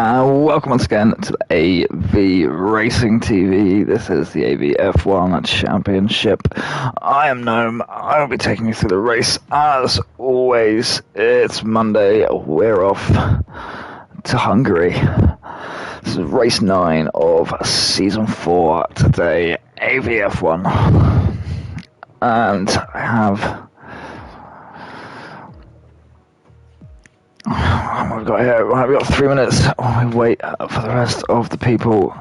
Welcome once again to the AV Racing TV. This is the AV F1 Championship. I am Gnome. I will be taking you through the race. As always, it's Monday. We're off to Hungary. This is race 9 of season 4 today, AV F1. And I have... We've got 3 minutes while we wait for the rest of the people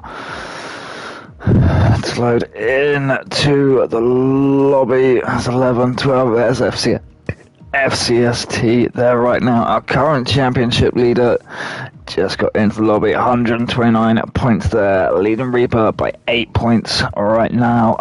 to load in to the lobby. That's 11, 12, there's FCST there right now. Our current championship leader just got into the lobby, 129 points there, leading Reaper by 8 points right now.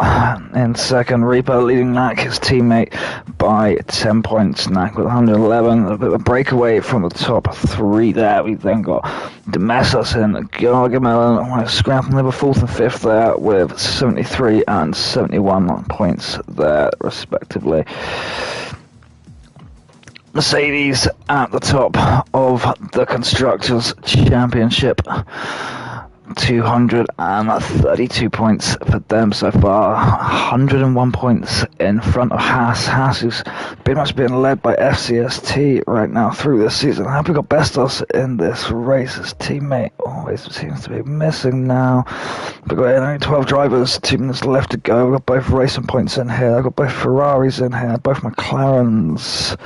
In second, Reaper leading Knack, his teammate, by 10 points. Knack with 111, a bit of a breakaway from the top 3 there. We then got Domestos and Gargamelin, scrapping them 4th and 5th there with 73 and 71 points there, respectively. Mercedes at the top of the Constructors' Championship, 232 points for them so far, 101 points in front of Haas. Haas, who's pretty much being led by FCST right now through this season. I hope we got Bestos in this race. His teammate always seems to be missing now. We've got only 12 drivers, 2 minutes left to go. We've got both racing points in here. I've got both Ferraris in here, both McLarens.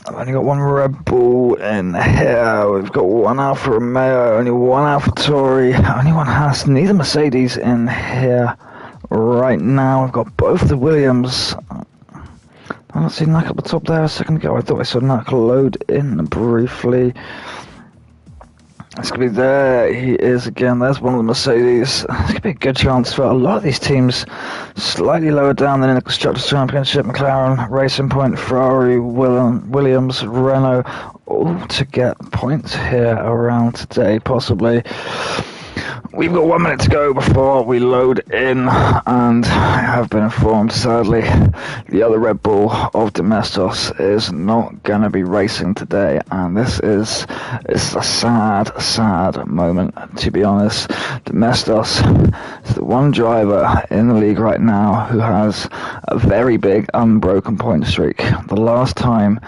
I've only got one Red Bull in here. We've got one Alfa Romeo, only one AlphaTauri, only one Haas, neither Mercedes in here right now. We've got both the Williams. I don't see Knack up the top there a second ago. I thought I saw Knack load in briefly. It's going to be there. He is again. There's one of the Mercedes. It's going to be a good chance for a lot of these teams slightly lower down than in the Constructors' Championship. McLaren, Racing Point, Ferrari, Williams, Renault, all to get points here around today, possibly. We've got 1 minute to go before we load in, and I have been informed, sadly, the other Red Bull of Domestos is not going to be racing today, and it's a sad moment, to be honest. Domestos is the one driver in the league right now who has a very big unbroken point streak. The last time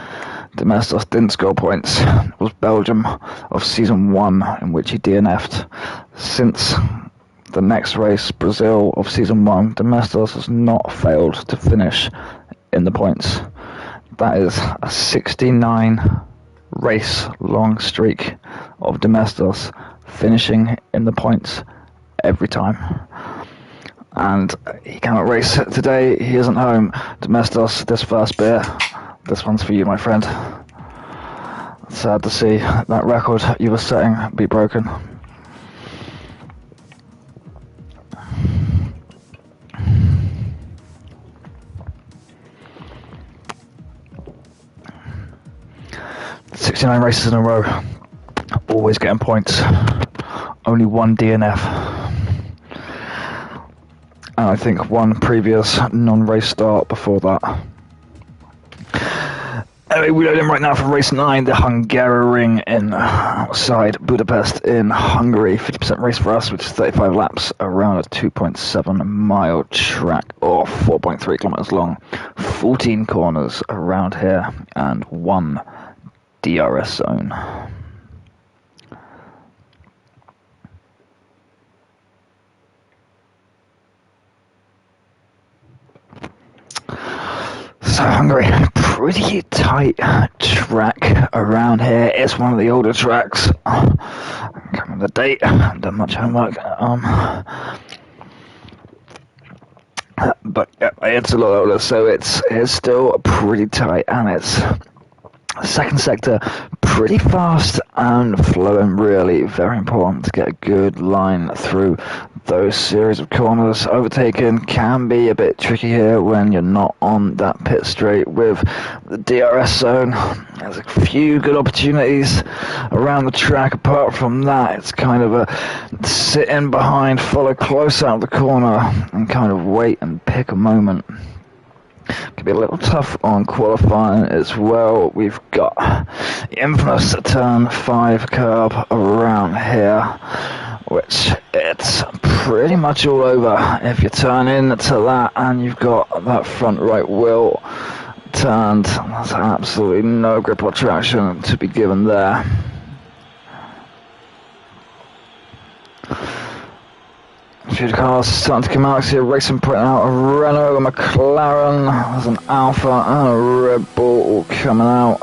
Domestos didn't score points was Belgium of season 1, in which he DNF'd. Since the next race, Brazil of season 1, Domestos has not failed to finish in the points. That is a 69 race long streak of Domestos finishing in the points every time. And he cannot race today. He isn't home. Domestos, this first beer, this one's for you, my friend. Sad to see that record you were setting be broken. "69 races in a row, always getting points, only one DNF. And I think one previous non-race start before that. Anyway, we load in right now for race 9, the Hungary Ring outside Budapest in Hungary. 50% race for us, which is 35 laps around a 2.7 mile track, or 4.3 kilometers long. 14 corners around here, and 1 DRS zone. So Hungary, pretty tight track around here. It's one of the older tracks. I can't remember the date. I haven't done much homework. But yeah, it's a lot older, so it's still pretty tight, and it's second sector pretty fast and flowing. Really very important to get a good line through those series of corners. Overtaking can be a bit tricky here when you're not on that pit straight with the DRS zone. There's a few good opportunities around the track. Apart from that, it's kind of a sit in behind, follow close out of the corner, and kind of wait and pick a moment. Could be a little tough on qualifying as well. We've got the infamous turn 5 curb around here, which it's pretty much all over. If you turn into that and you've got that front right wheel turned, there's absolutely no grip or traction to be given there. A few cars starting to come out. I see a racing point out, a Renault, a McLaren, there's an Alpha and a Red Bull all coming out.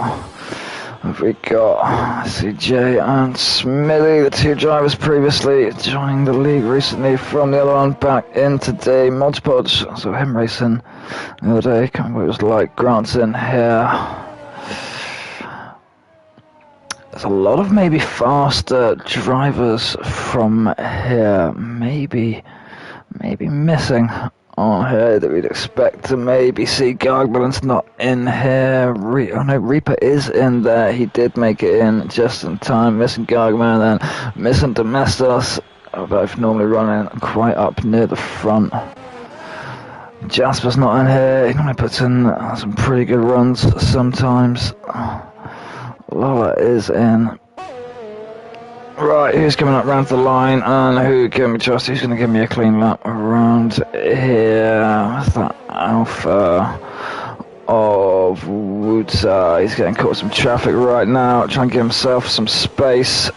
We got CJ and Smithy, the two drivers previously joining the league recently from the other one, back in today. Multipods, so him racing the other day, can't remember what it was like. Grant's in here. There's a lot of maybe faster drivers from here, maybe missing on here that we'd expect to maybe see. Gargamelin's not in here. Oh no, Reaper is in there. He did make it in just in time, missing Gargamelin and then missing Domestos, both normally running quite up near the front. Jasper's not in here. He normally puts in some pretty good runs sometimes. Lola is in. Right, who's coming up round the line and who can we trust? Who's going to give me a clean lap around here? What's that Alpha of Wouter? He's getting caught with some traffic right now, trying to give himself some space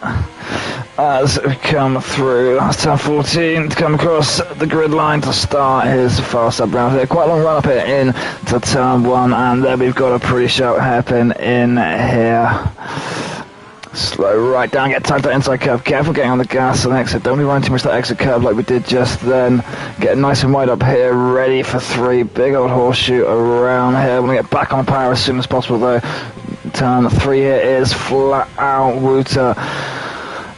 as we come through. Last turn 14 to come across the grid line to start his fast up round here. Quite a long run up here in to turn 1, and then we've got a pretty sharp hairpin in here. Slow right down, get tight to that inside curve. Careful getting on the gas and exit. Don't be running too much that exit curve like we did just then. Get nice and wide up here, ready for 3. Big old horseshoe around here. Want to get back on the power as soon as possible though. Turn 3 here is flat out Wouter.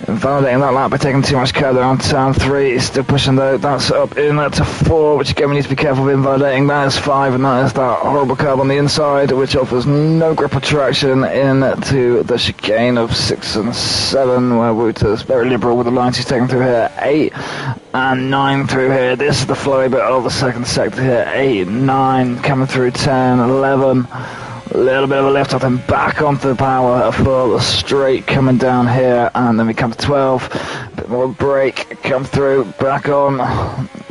Invalidating that lap by taking too much curve there on turn 3. He's still pushing though. That's up in to 4, which again we need to be careful of invalidating. That is 5, and that is that horrible curve on the inside, which offers no grip or traction into the chicane of 6 and 7, where Wouter's very liberal with the lines he's taking through here. 8 and 9 through here. This is the flowy bit of the second sector here. 8, 9 coming through 10, 11. A little bit of a lift off and back onto the power for the straight coming down here, and then we come to 12, a bit more break, come through, back on,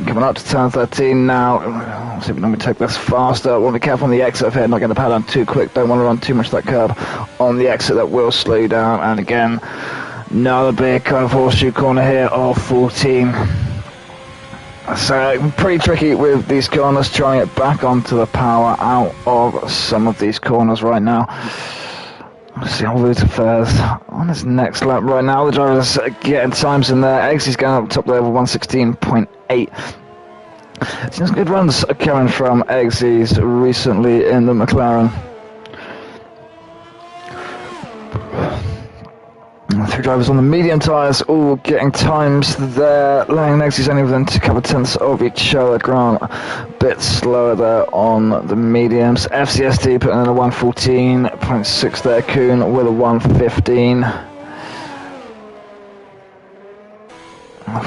coming up to turn 13 now. See if we can take this faster. Want to be careful on the exit here, not getting the power down too quick, don't want to run too much that curb on the exit, that will slow you down. And again, another big kind of horseshoe corner here of 14. So pretty tricky with these corners, trying to get back onto the power out of some of these corners right now. Let's see how Wouter fares on his next lap right now. The driver's getting times in there. Xz going up top level 116.8. Seems good runs are coming from Xz recently in the McLaren. 3 drivers on the medium tyres, all getting times there. Lang next is only within 2 couple tenths of each other. Grant a bit slower there on the mediums. FCSD putting in a 114.6 there. Kuhn with a 115.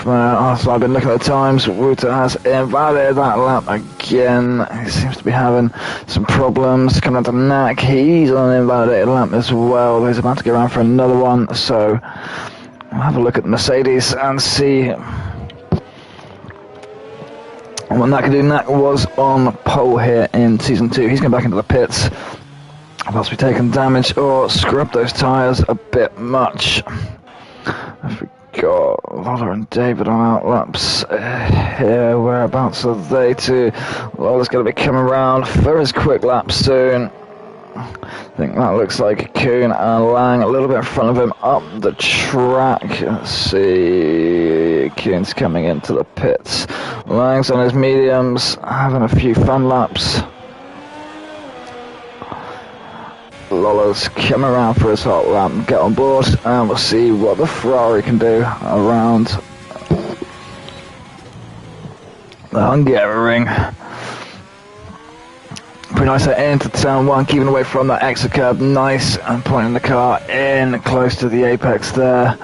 So I've been looking at the times. Wouter has invalidated that lap again. He seems to be having some problems. Coming down to Knack, he's on an invalidated lap as well. He's about to go around for another one. So we'll have a look at the Mercedes and see what Knack can do. Knack was on pole here in Season 2. He's going back into the pits. Possibly taking damage or scrub those tyres a bit much. Got Lola and David on outlaps here. Whereabouts are they two? Lola's going to be coming around for his quick lap soon. I think that looks like Kuhn and Lang a little bit in front of him up the track. Let's see. Kuhn's coming into the pits. Lang's on his mediums, having a few fun laps. Lola's come around for his hot lap and get on board, and we'll see what the Ferrari can do around the Hungary. Pretty nice into turn 1, keeping away from that exit curb. Nice, and pointing the car in close to the apex there.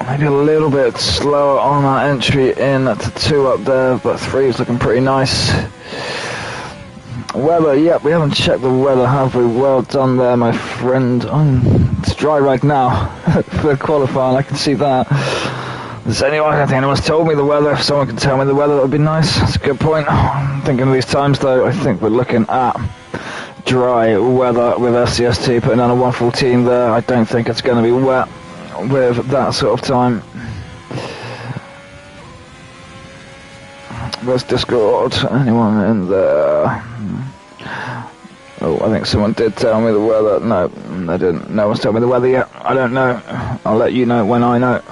Maybe a little bit slower on our entry in to 2 up there, but 3 is looking pretty nice. Weather, yep, we haven't checked the weather, have we? Well done there, my friend. It's dry right now for qualifying, I can see that. I don't think anyone's told me the weather. If someone can tell me the weather, that would be nice. That's a good point. I'm thinking of these times, though, I think we're looking at dry weather with FCST putting on a 114 there. I don't think it's going to be wet with that sort of time. Where's Discord? Anyone in there? Oh, I think someone did tell me the weather. No, they didn't. No one's told me the weather yet. I don't know. I'll let you know when I know.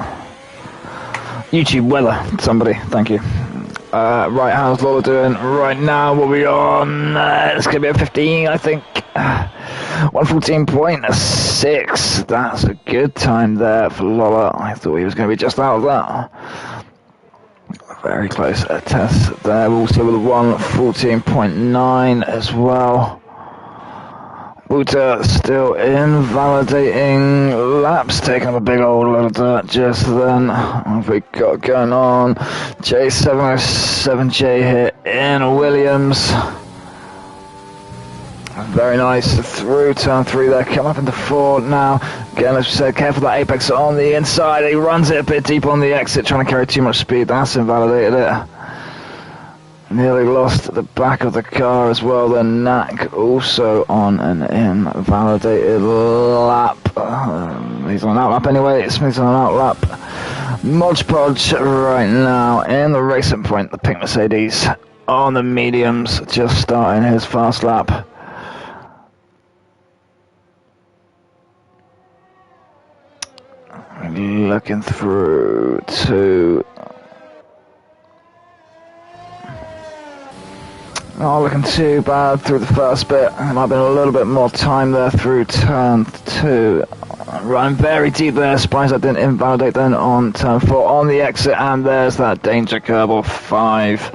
YouTube weather, somebody. Thank you. Right, how's Lola doing right now? What are we on? It's going to be a 15, I think. 114.6. That's a good time there for Lola. I thought he was going to be just out of that. Very close test there. Also with a 114.9 as well. Wouter still in, validating laps, taking up a big old lot of dirt just then. What have we got going on? J707J here in Williams. Very nice through turn 3 there, come up into 4 now. Again, as we said, careful that apex on the inside. He runs it a bit deep on the exit, trying to carry too much speed. That's invalidated it. Nearly lost the back of the car as well. The knack also on an invalidated lap. He's on an outlap anyway. Smith's on an outlap. Modge Podge right now in the racing point. The pink Mercedes on the mediums, just starting his fast lap. Looking through to... Not looking too bad through the first bit. There might have been a little bit more time there through turn 2. Running very deep there. Surprised I didn't invalidate then on turn 4 on the exit, and there's that danger curve of 5.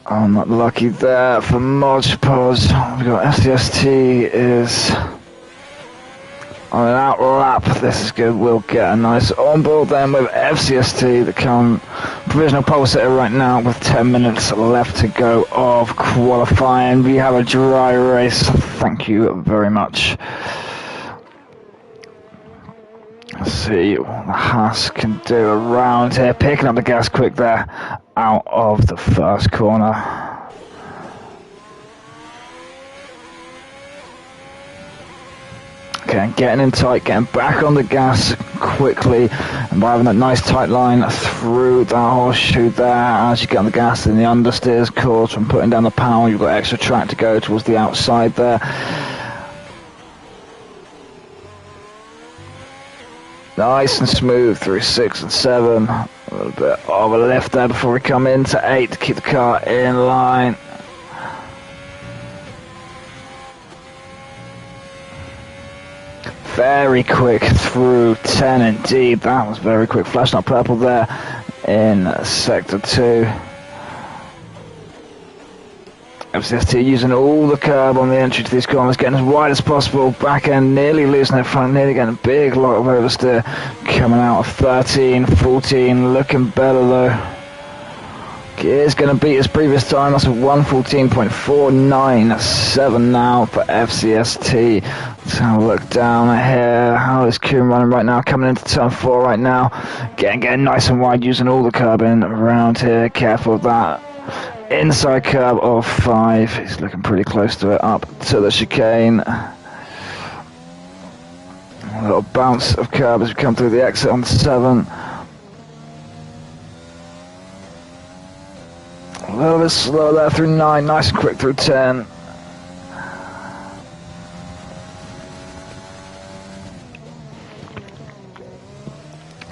I'm not lucky there for Modge Podge. We've got FCST is on an out lap. This is good. We'll get a nice onboard then with FCST, the current provisional pole sitter right now with 10 minutes left to go of qualifying. We have a dry race. Thank you very much. Let's see what the Haas can do around here. Picking up the gas quick there out of the first corner. Okay, getting in tight, getting back on the gas quickly, and by having that nice tight line through that horseshoe there, as you get on the gas in the understeers course from putting down the power, you've got extra track to go towards the outside there. Nice and smooth through 6 and 7. A little bit of a lift there before we come into 8 to keep the car in line. Very quick through 10 indeed. That was very quick. Flashing up purple there in sector 2. FCST using all the curb on the entry to these corners, getting as wide as possible. Back end nearly losing it front, nearly getting a big lot of oversteer. Coming out of 13, 14, looking better though. Gear's going to beat his previous time. That's a 114.497 now for FCST. Let's have a look down here. How is Kieran running right now? Coming into turn 4 right now. Getting nice and wide, using all the curbing around here. Careful of that inside curb of 5. He's looking pretty close to it, up to the chicane. A little bounce of curb as we come through the exit on 7. A little bit slow there through 9, nice and quick through 10.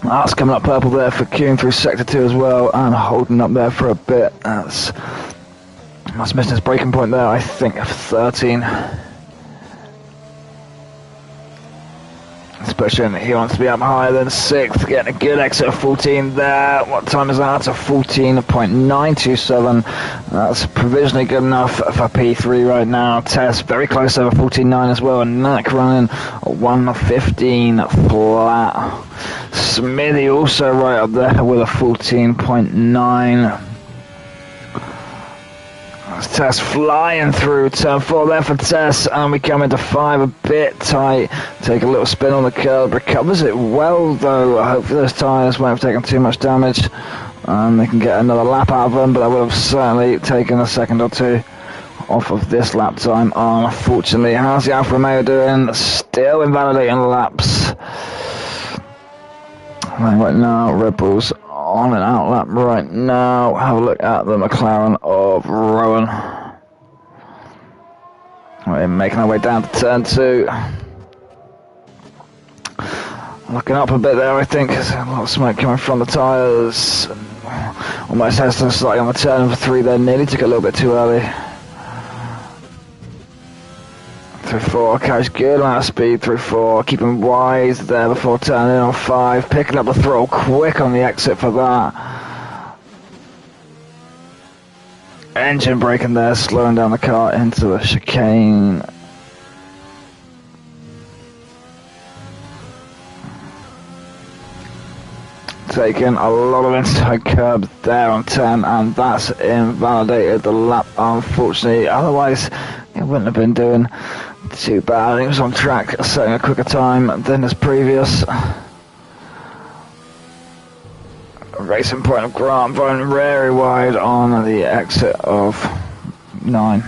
That's coming up purple there for queuing through sector 2 as well, and holding up there for a bit. That's must have missed his braking point there, I think, of 13. Pushing, he wants to be up higher than 6th, getting a good exit of 14 there. What time is that? It's a 14.927. That's provisionally good enough for P3 right now. Tess very close over 14.9 as well, and Knack running 1:15 flat. Smithy also right up there with a 14.9. Tess flying through turn 4 there for Tess, and we come into 5 a bit tight. Take a little spin on the curb, recovers it well though. Hopefully those tyres won't have taken too much damage and they can get another lap out of them, but that would have certainly taken a second or two off of this lap time. Unfortunately, how's the Alfa Romeo doing? Still invalidating laps. Right now, Red Bull's on an out lap right now. Have a look at the McLaren of Rowan. We're making our way down to turn 2. Looking up a bit there, I think. There's a lot of smoke coming from the tyres. Almost has to slightly on the turn for 3 there. Nearly took it a little bit too early. Through 4, carries good amount of speed through 4, keeping wise there before turning on 5, picking up the throttle quick on the exit for that. Engine braking there, slowing down the car into the chicane. Taking a lot of inside curbs there on 10, and that's invalidated the lap, unfortunately. Otherwise, it wouldn't have been doing too bad. He was on track, setting a quicker time than his previous. Racing point of GrAnTGoOd, very wide on the exit of 9.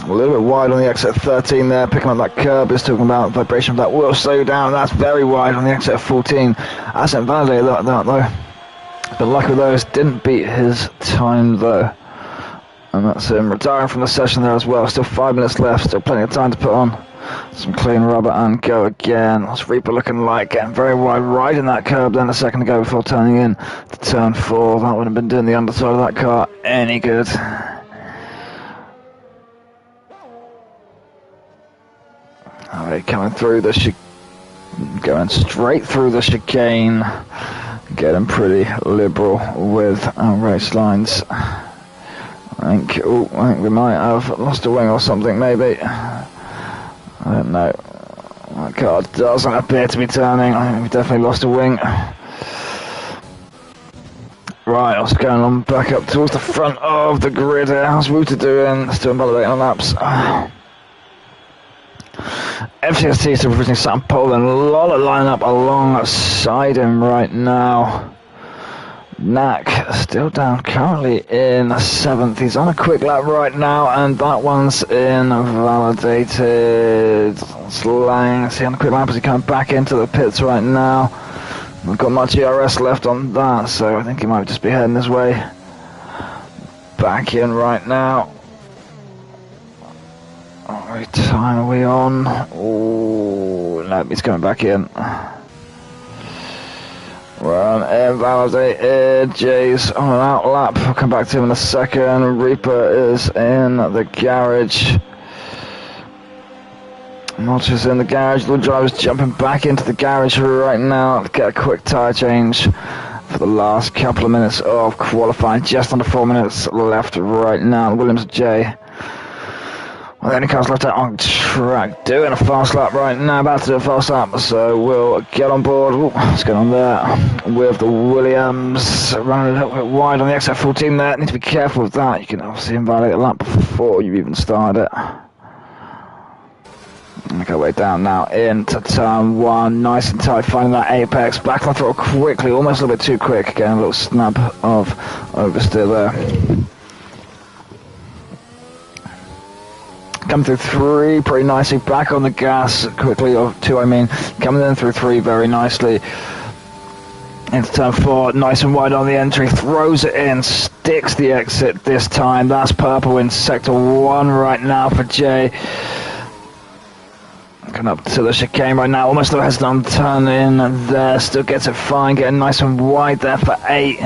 A little bit wide on the exit 13 there, picking up that curb. Is talking about vibration of that wheel slow down. That's very wide on the exit 14. That's invalidated that though. But lucky with those, didn't beat his time though. And that's him retiring from the session there as well. Still 5 minutes left, still plenty of time to put on some clean rubber and go again. What's Reaper looking like? Getting very wide, riding that curb then a second ago before turning in to turn 4. That wouldn't have been doing the underside of that car any good. Alright, coming through the going straight through the chicane, getting pretty liberal with our race lines. I think we might have lost a wing or something, maybe. I don't know. That car doesn't appear to be turning. I think we've definitely lost a wing. Right, I was going on back up towards the front of the grid here. How's Wouter doing? Still invalidating on laps. FCST still representing Sam Pole and Lola lining up alongside him right now. Knack still down currently in 7th. He's on a quick lap right now, and that one's invalidated. Slang, see on a quick lap as he comes back into the pits right now. We've got much ERS left on that, so I think he might just be heading his way back in right now. What time are we on? Oh, no, he's coming back in. Run invalidated. Jay's on an out lap. I'll come back to him in a second. Reaper is in the garage. Notch is in the garage. The driver's jumping back into the garage right now to get a quick tyre change for the last couple of minutes of qualifying. Just under 4 minutes left right now. Williams J. Well, the only cars left out on track, doing a fast lap right now, about to do a fast lap, so we'll get on board. Ooh, what's going on there with the Williams, running a little bit wide on the exit 14 there. Need to be careful with that. You can obviously invalidate a lap before you even started it. Make our way down now into turn 1, nice and tight, finding that apex, back on the throttle quickly, almost a little bit too quick, getting a little snub of oversteer there. Coming through 3 pretty nicely, back on the gas quickly, or 2 I mean, coming in through 3 very nicely. Into turn 4, nice and wide on the entry, throws it in, sticks the exit this time. That's purple in sector 1 right now for Jay. Coming up to the chicane right now, almost has done turn in there, still gets it fine, getting nice and wide there for 8.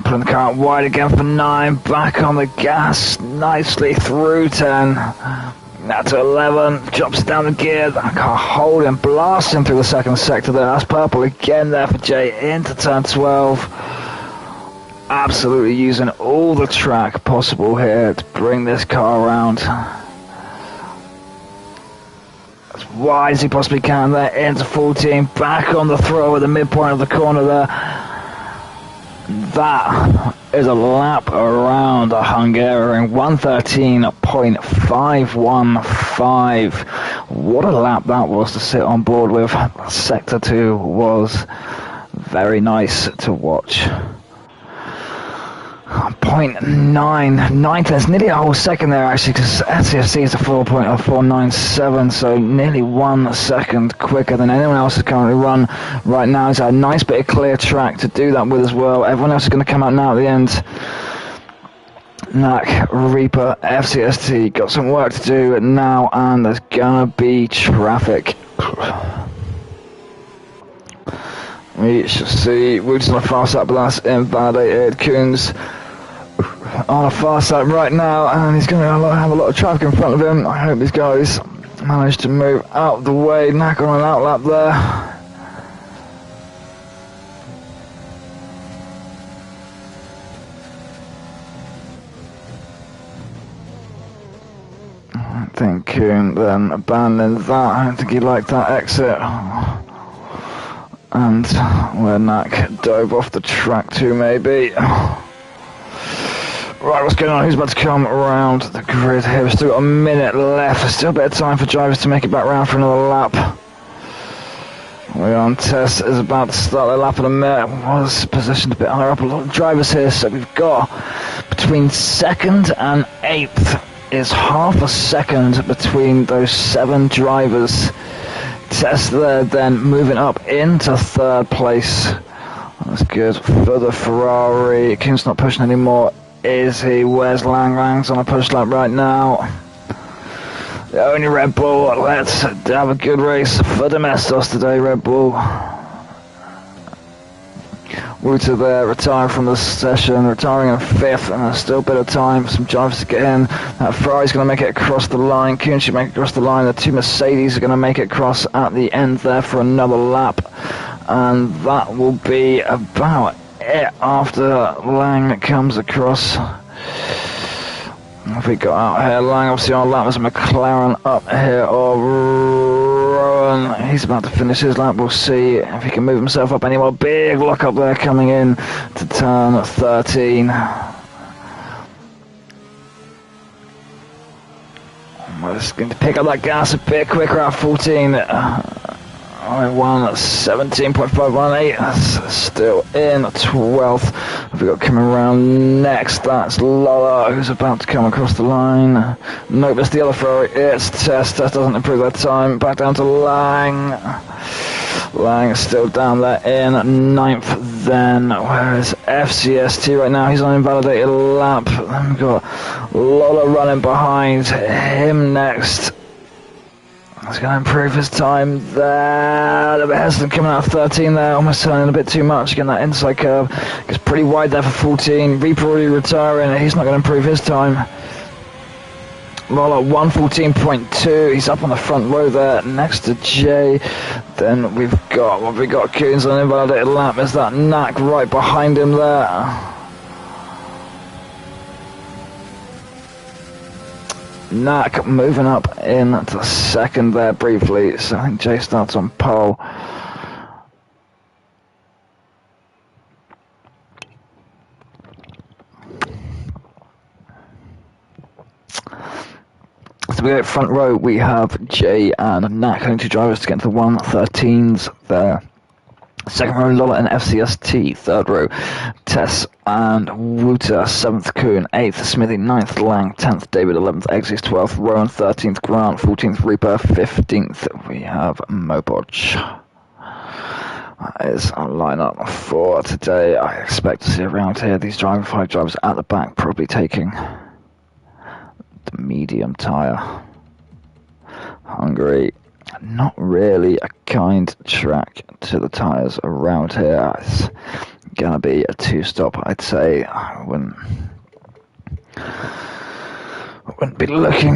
Pulling the car out wide again for 9, back on the gas, nicely through 10. Now to 11, drops down the gear, that car holding, blasting through the second sector there. That's purple again there for Jay into turn 12. Absolutely using all the track possible here to bring this car around as wide as he possibly can there into 14, back on the throw at the midpoint of the corner there. That is a lap around a Hungarian 113.515. What a lap that was to sit on board with. Sector 2 was very nice to watch. 0.9 tenths, nearly a whole second there actually, because SCFC is a 4.497, so nearly 1 second quicker than anyone else has currently run right now. He's had a nice bit of clear track to do that with as well. Everyone else is going to come out now at the end. Knack, Reaper, FCST, got some work to do now, and there's gonna be traffic. We shall see. Woods on a fast lap, but that's invalidated. Coons on a fast lap right now, and he's going to have a lot of traffic in front of him. I hope these guys manage to move out of the way. Knack on an outlap there. I think Coon then abandoned that. I don't think he liked that exit. And where Knack dove off the track too, maybe. Right, what's going on? Who's about to come around the grid here? We've still got a minute left. There's still a bit of time for drivers to make it back round for another lap. We're on test is about to start their lap in a minute. Was positioned a bit higher up. A lot of drivers here, so we've got between 2nd and 8th is half a second between those 7 drivers. Test there, then moving up into 3rd place. That's good for the Ferrari. King's not pushing anymore, is he? Where's Lang? Lang's on a push lap right now. The only Red Bull. Let's have a good race for Domestos today, Red Bull. Wouter there, retiring from the session, retiring in 5th, and there's still a bit of time for some drivers to get in. That Ferrari's going to make it across the line. Kuhn should make it across the line. The 2 Mercedes are going to make it across at the end there for another lap. And that will be about it after Lang comes across. If we got out here, Lang obviously on lap, there's a McLaren up here, or Rowan, he's about to finish his lap. We'll see if he can move himself up anymore. Big lock up there coming in to turn 13. We're just going to pick up that gas a bit quicker at 14. 17.518. That's still in 12th. We've got coming around next. That's Lola, who's about to come across the line. Nope, it's the other Ferrari. It's Test. Test doesn't improve that time. Back down to Lang. Lang is still down there in 9th. Then where is FCST right now? He's on invalidated lap. Then we've got Lola running behind him next. He's going to improve his time there. A little bit hesitant coming out of 13 there. Almost turning a bit too much. Getting that inside curve. Gets pretty wide there for 14. Reaper already retiring. He's not going to improve his time. Lola 114.2. He's up on the front row there next to Jay. Then we've got what we got. Coons on an invalidated lap. Is that Knack right behind him there? Knack moving up into 2nd there briefly, so I think Jay starts on pole. So we go front row, we have Jay and Knack, only 2 drivers to get into the 113s there. 2nd row, Lola and FCST. 3rd row, Tess and Wouter. 7th, Kuhn. 8th, Smithy. 9th, Lang. 10th, David. 11th, Xz. 12th, Rowan. 13th, Grant. 14th, Reaper. 15th, we have Mobodge. That is our lineup for today. I expect to see around here these 5 drivers at the back, probably taking the medium tyre. Hungary not really a kind track to the tyres around here. It's gonna be a 2-stop, I'd say. I wouldn't be looking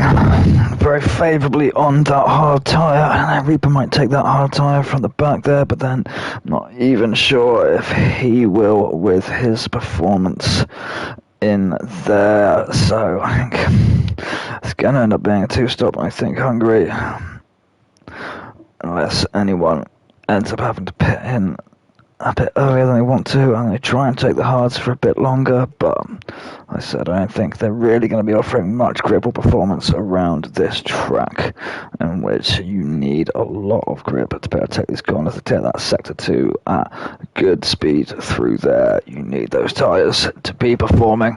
very favourably on that hard tyre, and Reaper might take that hard tyre from the back there, but then I'm not even sure if he will with his performance in there. So I think it's going to end up being a 2-stop, I think, Hungary, unless anyone ends up having to pit in a bit earlier than they want to, and they try and take the hards for a bit longer. But I said I don't think they're really going to be offering much grip or performance around this track, in which you need a lot of grip to be able to take these corners, to take that sector 2 at good speed through there. You need those tyres to be performing.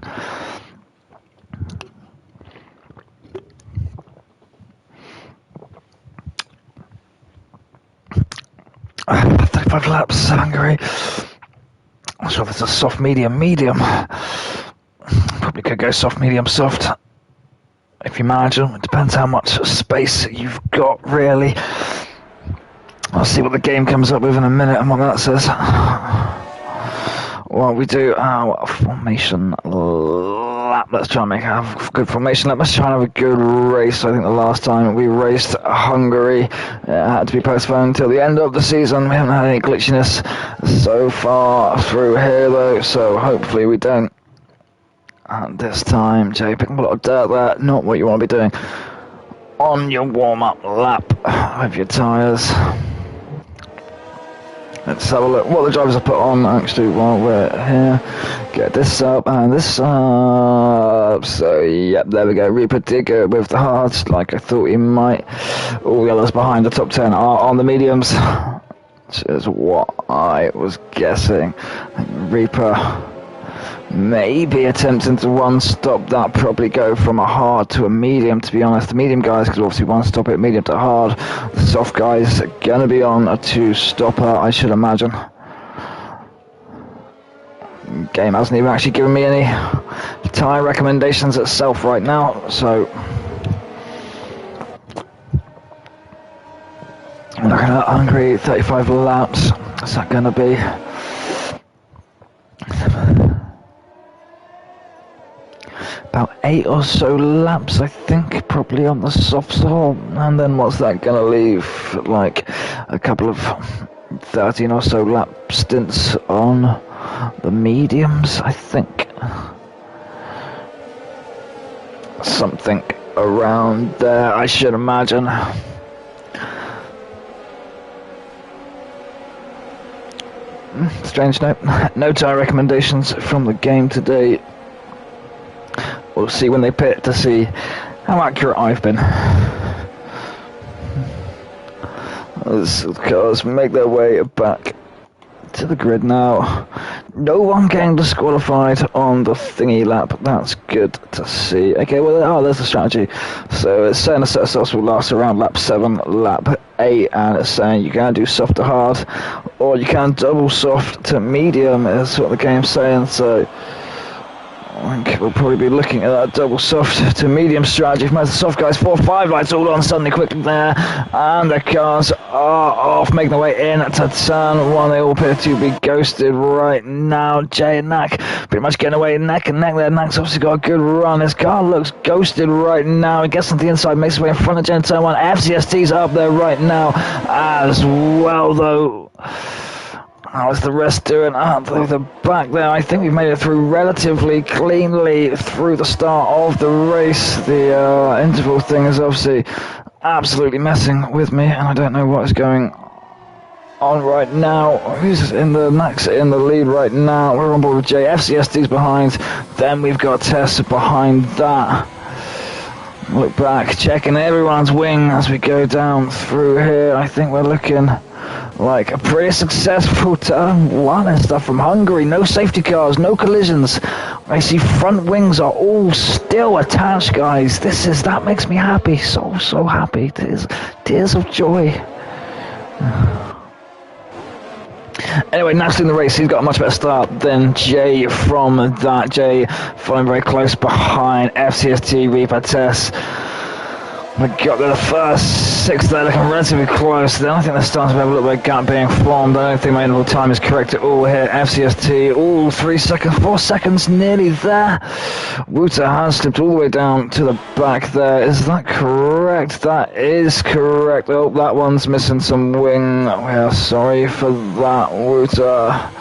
Uh, 35 laps, Hungary. I'm sure if it's a soft, medium. Probably could go soft, medium, soft. If you manage them, it depends how much space you've got, really. I'll see what the game comes up with in a minute and what that says. Well, we do our formation lap. Let's try and make a good formation lap. Let's try and have a good race. I think the last time we raced Hungary, it had to be postponed until the end of the season. We haven't had any glitchiness so far through here, though, so hopefully we don't. And this time, Jay, picking up a lot of dirt there. Not what you want to be doing on your warm-up lap with your tyres. Let's have a look what the drivers have put on actually while we're here. Get this up and this up. So, yep, there we go. Reaper did go with the hards like I thought he might. All the others behind the top 10 are on the mediums, which is what I was guessing. Reaper maybe attempting to one-stop that, probably go from a hard to a medium, to be honest. The medium guys could obviously one-stop it, medium to hard. The soft guys are going to be on a 2-stopper, I should imagine. Game hasn't even actually given me any tyre recommendations itself right now, so I'm looking at Hungary, 35 laps. What's that going to be? About 8 or so laps, I think, probably on the soft side. And then what's that going to leave? Like a couple of 13 or so lap stints on the mediums, I think. Something around there, I should imagine. Strange note. No tyre recommendations from the game today. We'll see when they pit to see how accurate I've been. As cars make their way back to the grid now. No one getting disqualified on the thingy lap. That's good to see. Okay, well, there's the strategy. So it's saying a set of softs will last around lap 7, lap 8, and it's saying you can do soft to hard, or you can double soft to medium, is what the game's saying. So I think we'll probably be looking at that double soft to medium strategy. Most of the soft guys, 4 5 lights all on suddenly quickly there, and the cars are off, making their way in to turn 1. They all appear to be ghosted right now. Jay and Knack pretty much getting away neck and neck there. Knack's obviously got a good run. His car looks ghosted right now. He gets on the inside, makes his way in front of Jay in turn 1. FCST's up there right now as well, though. How's the rest doing? Through the back there. I think we've made it through relatively cleanly through the start of the race. The interval thing is obviously absolutely messing with me, and I don't know what is going on right now. Who's in the next in the lead right now? We're on board with Jay. FCSD's behind. Then we've got Tess behind that. Look back, checking everyone's wing as we go down through here. I think we're looking like a pretty successful turn 1 and stuff from Hungary. No safety cars, no collisions. I see front wings are all still attached, guys. That makes me happy, so happy. Tears of joy. Anyway, next in the race, he's got a much better start than Jay from that. Jay following very close behind FCST, Reaper, Tess. We got the first 6 there looking relatively close. Then I think they're starting to have a little bit of gap being formed. I don't think my interval time is correct at all here. FCST, all 3 seconds, 4 seconds, nearly there. Wouter has slipped all the way down to the back there. Is that correct? That is correct. Oh, that one's missing some wing. We are sorry for that, Wouter.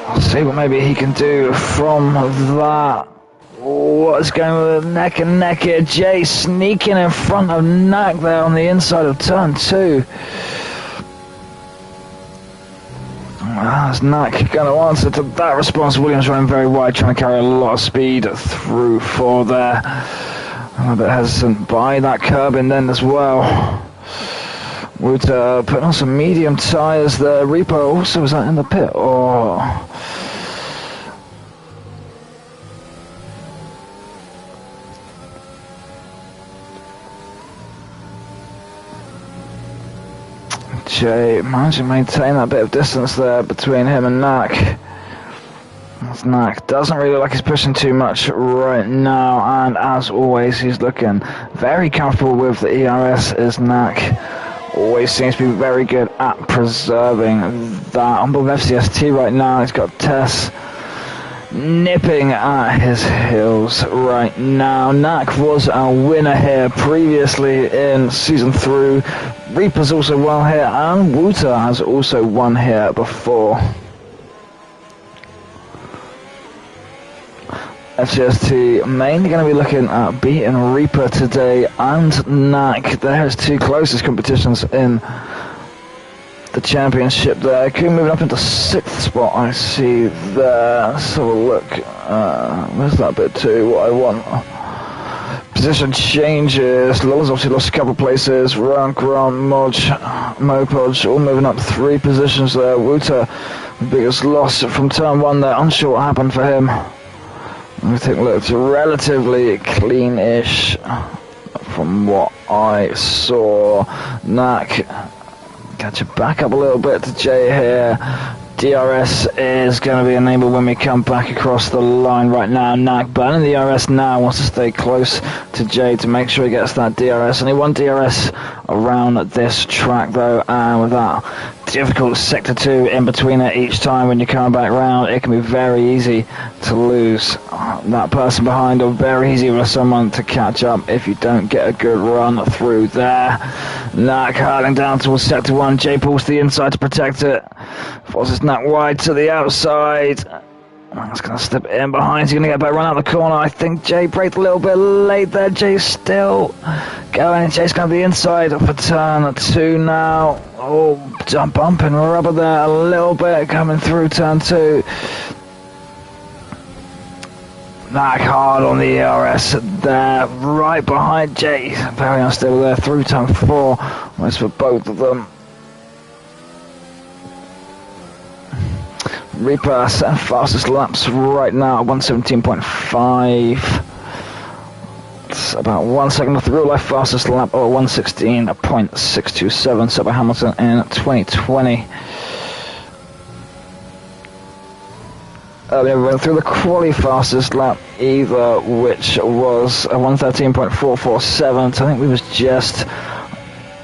I'll see what maybe he can do from that. What's going with neck and neck here? Jay sneaking in front of Knack there on the inside of turn 2. As Knack going to answer to that response. Williams running very wide, trying to carry a lot of speed through for there. A bit hesitant by that curb in then as well. Wouter putting on some medium tyres there. Reaper also was that in the pit. Oh. Jay managed to maintain that bit of distance there between him and Knack. Knack doesn't really look like he's pushing too much right now, and as always he's looking very comfortable with the ERS. Is Knack always seems to be very good at preserving that. On board FCST right now, he's got Tess nipping at his heels right now. Knack was a winner here previously in season 3. Reaper's also won here, and Wouter has also won here before. FCST mainly going to be looking at beating Reaper today and Knack. There's 2 closest competitions in the championship there. Coon moving up into 6th spot, I see there. Let's have a look. Where's that bit too? What I want. Position changes. Lola's obviously lost a couple of places. GrAnTGoOd, all moving up 3 positions there. Wouter, the biggest loss from turn 1 there. Unsure what happened for him. Everything looked relatively clean-ish from what I saw. Knack, catch it back up a little bit to Jay here. DRS is going to be enabled when we come back across the line right now. Knack burning the DRS now, wants to stay close to Jay to make sure he gets that DRS. Only 1 DRS around this track though, and with that difficult sector 2 in between it each time when you come back round, it can be very easy to lose that person behind, or very easy for someone to catch up if you don't get a good run through there. Knack hurling down towards sector 1. Jay pulls to the inside to protect it, forces Knack wide to the outside. That's going to slip in behind. He's going to get back, run out the corner. I think Jay braked a little bit late there. Jay's still going. Jay's going to be inside for turn 2 now. Oh, bumping rubber there a little bit coming through turn 2. Knack hard on the ERS there, right behind Jay. Very unstable there through turn 4. Almost for both of them. Reaper setting fastest laps right now at 117.5. It's about 1 second off the real life fastest lap, or 116.627 set by Hamilton in 2020. We went through the quali fastest lap either, which was a 113.447. So I think we was just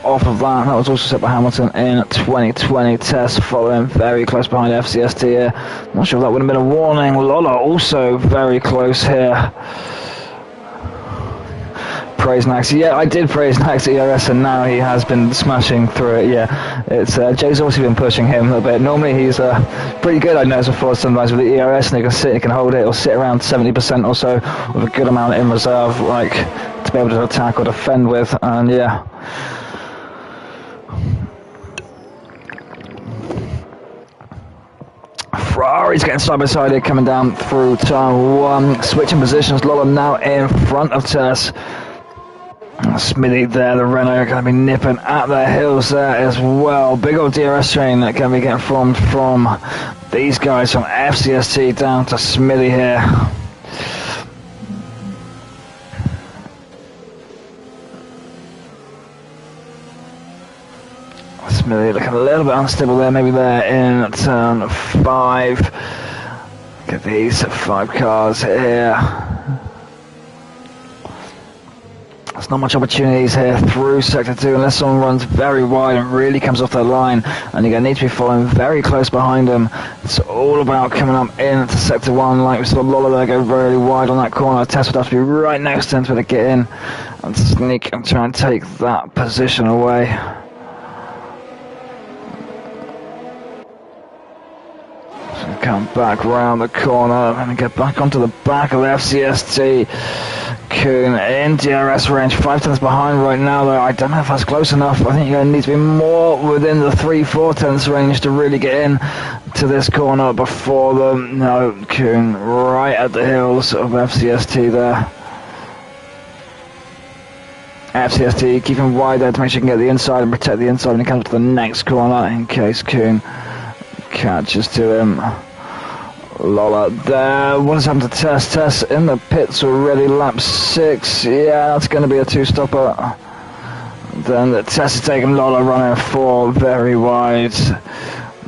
off of that. That was also set by Hamilton in 2020. Test following very close behind FCST here. Not sure if that would have been a warning. Lola also very close here. Praise Nax. Yeah, I did praise Nax ERS, and now he has been smashing through it. Yeah, it's Jay's obviously been pushing him a bit. Normally he's pretty good, I noticed before, sometimes with the ERS, and he can sit, he can hold it. He'll sit around 70% or so with a good amount in reserve, like to be able to attack or defend with. And yeah. Ferrari's getting side by side here, coming down through turn 1, switching positions. Lola now in front of Tess. Smithy there, the Renault, are going to be nipping at their heels there as well. Big old DRS train that can be getting formed from these guys from FCST down to Smithy here. Smithy looking a little bit unstable there, maybe there in turn 5. Look at these 5 cars here. Not much opportunities here through Sector 2 unless someone runs very wide and really comes off their line, and you're going to need to be following very close behind them. It's all about coming up into Sector 1, like we saw Lolla there go very wide on that corner. Tess would have to be right next to him to get in and sneak and try and take that position away. So come back round the corner and get back onto the back of FCST. Coon in DRS range, 5 tenths behind right now though. I don't know if that's close enough. I think you're going to need to be more within the 3-4 tenths range to really get in to this corner before them. No, Coon right at the heels of FCST there. FCST keeping wide there to make sure you can get the inside and protect the inside when he comes to the next corner in case Coon catches to him. Lolla there. What has happened to Tess? Tess in the pits already, lap 6. Yeah, that's going to be a 2-stopper. Then the Tess is taking Lolla running 4 very wide.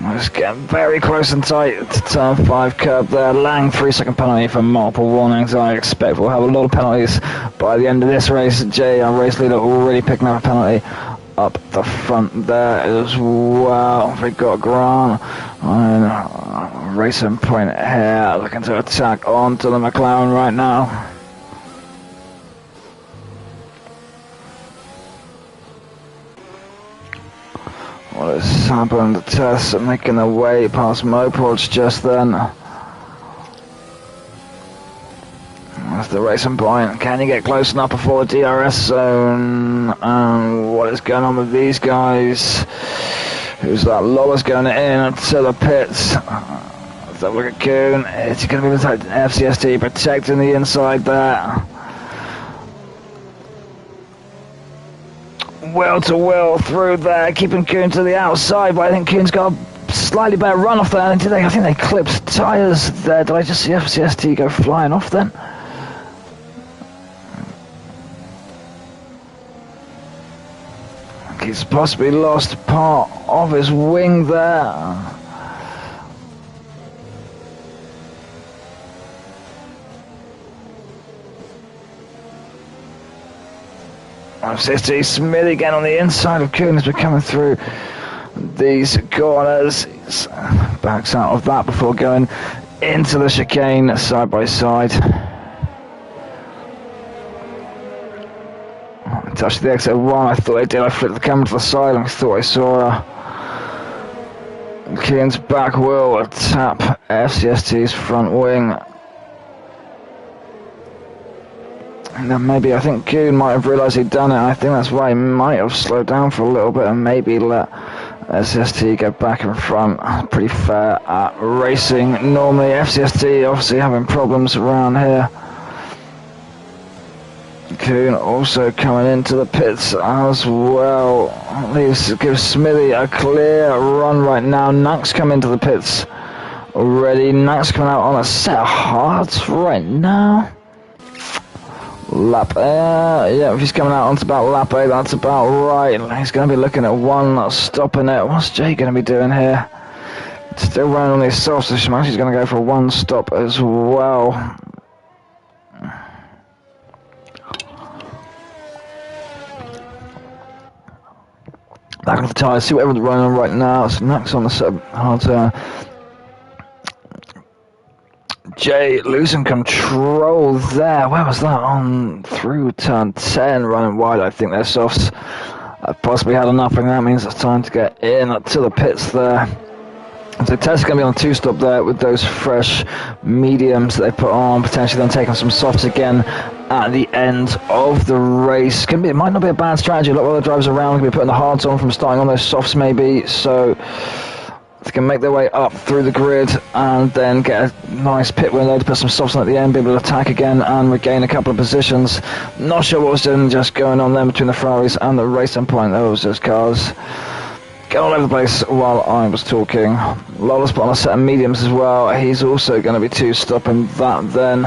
Let's get very close and tight to turn 5 curb there. Lang 3-second penalty for multiple warnings. I expect we'll have a lot of penalties by the end of this race. Jay, our race leader, already picking up a penalty up the front there as well. We got Grant and Racing Point here looking to attack onto the McLaren right now. What has happened? Tess making their way past Moports just then. That's the Racing Point. Can you get close enough before the DRS zone? What is going on with these guys? Who's that? Lolla's going in to the pits. Let's have a look at Coon. It's going to be the FCST protecting the inside there. Will to will through there, keeping Coon to the outside, but I think Coon's got a slightly better run off there. I think they clipped tyres there. Did I just see FCST go flying off then? He's possibly lost part of his wing there. FCST Smith again on the inside of Coon as we're coming through these corners. He's backs out of that before going into the chicane side by side. Touched the Xz-1, I thought I did. I flipped the camera to the side and I thought I saw her. Coon's back wheel tap FCST's front wing. And then maybe I think Coon might have realised he'd done it. I think that's why he might have slowed down for a little bit and maybe let FCST get back in front. Pretty fair at racing. Normally FCST obviously having problems around here. Coon also coming into the pits as well. Gives Smithy a clear run right now. Nack's coming into the pits already. Nack's coming out on a set of hards right now. Lap yeah, if he's coming out onto about lap 8, that's about right. He's going to be looking at one stopping it. What's Jay going to be doing here? Still running on these softs, so Smash is going to go for one stop as well. Back on the tyres, see what everyone's running on right now. So Nack's on the set of hard turn. Jay losing control there. Where was that? On through turn 10, running wide. I think their softs have possibly had enough, and that means it's time to get in to the pits there. So Tess is going to be on 2-stop there with those fresh mediums that they put on, potentially then taking some softs again at the end of the race. It might not be a bad strategy. A lot of other drivers around can be putting the hards on from starting on those softs maybe, so they can make their way up through the grid and then get a nice pit window to put some softs on at the end, be able to attack again and regain a couple of positions. Not sure what was just going on there between the Ferraris and the Racing Point. Those cars going all over the place while I was talking. Lolla's put on a set of mediums as well. He's also going to be 2-stopping that then.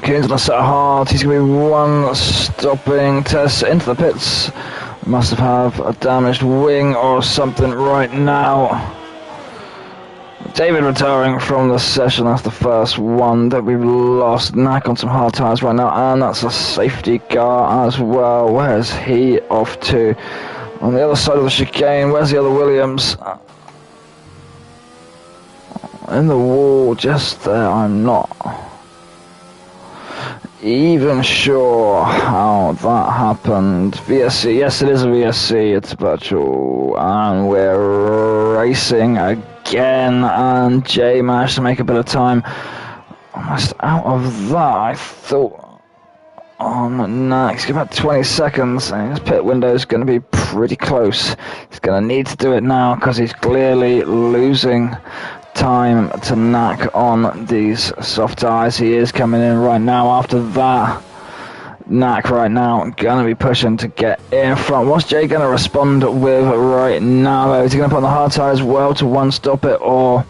Coon's on a set of hards. He's going to be 1-stopping Tess into the pits. Must have a damaged wing or something right now. David retiring from the session. That's the first one that we've lost. Knack on some hard tyres right now, and that's a safety car as well. Where's he off to? On the other side of the chicane. Where's the other Williams? In the wall just there. I'm not even sure how that happened. VSC, yes it is a VSC, it's virtual, and we're racing again, and Jay managed to make a bit of time. Almost out of that, I thought, on next, about 20 seconds, and his pit window is going to be pretty close. He's going to need to do it now, because he's clearly losing time to Knack on these soft tyres. He is coming in right now after that. Knack right now gonna be pushing to get in front. What's Jay gonna respond with right now though? Is he gonna put on the hard tyre as well to one stop it, or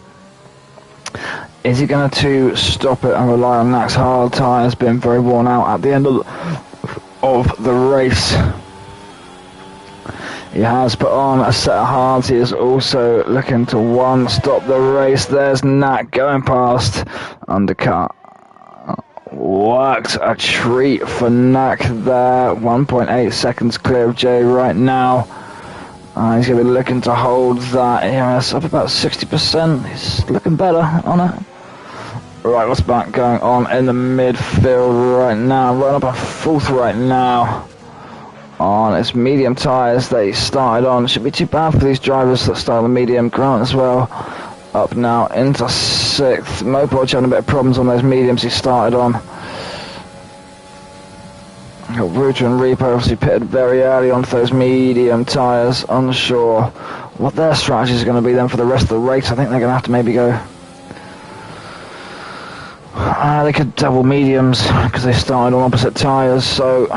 is he gonna two stop it and rely on Knack's hard tyres being very worn out at the end of the race? He has put on a set of hards. He is also looking to one stop the race. There's Knack going past. Undercut. Worked a treat for Knack there. 1.8 seconds clear of Jay right now. He's going to be looking to hold that. It's up about 60%. He's looking better on it. Right, what's back going on in the midfield right now? Right up a fourth right now. On its medium tyres that he started on. Should be too bad for these drivers that start on the medium. Grant as well. Up now into 6th. Mopoj having a bit of problems on those mediums he started on. Got Wouter and Reaper obviously pitted very early onto those medium tyres. Unsure what their strategy is going to be then for the rest of the race. I think they're going to have to maybe go... they could double mediums because they started on opposite tyres, so...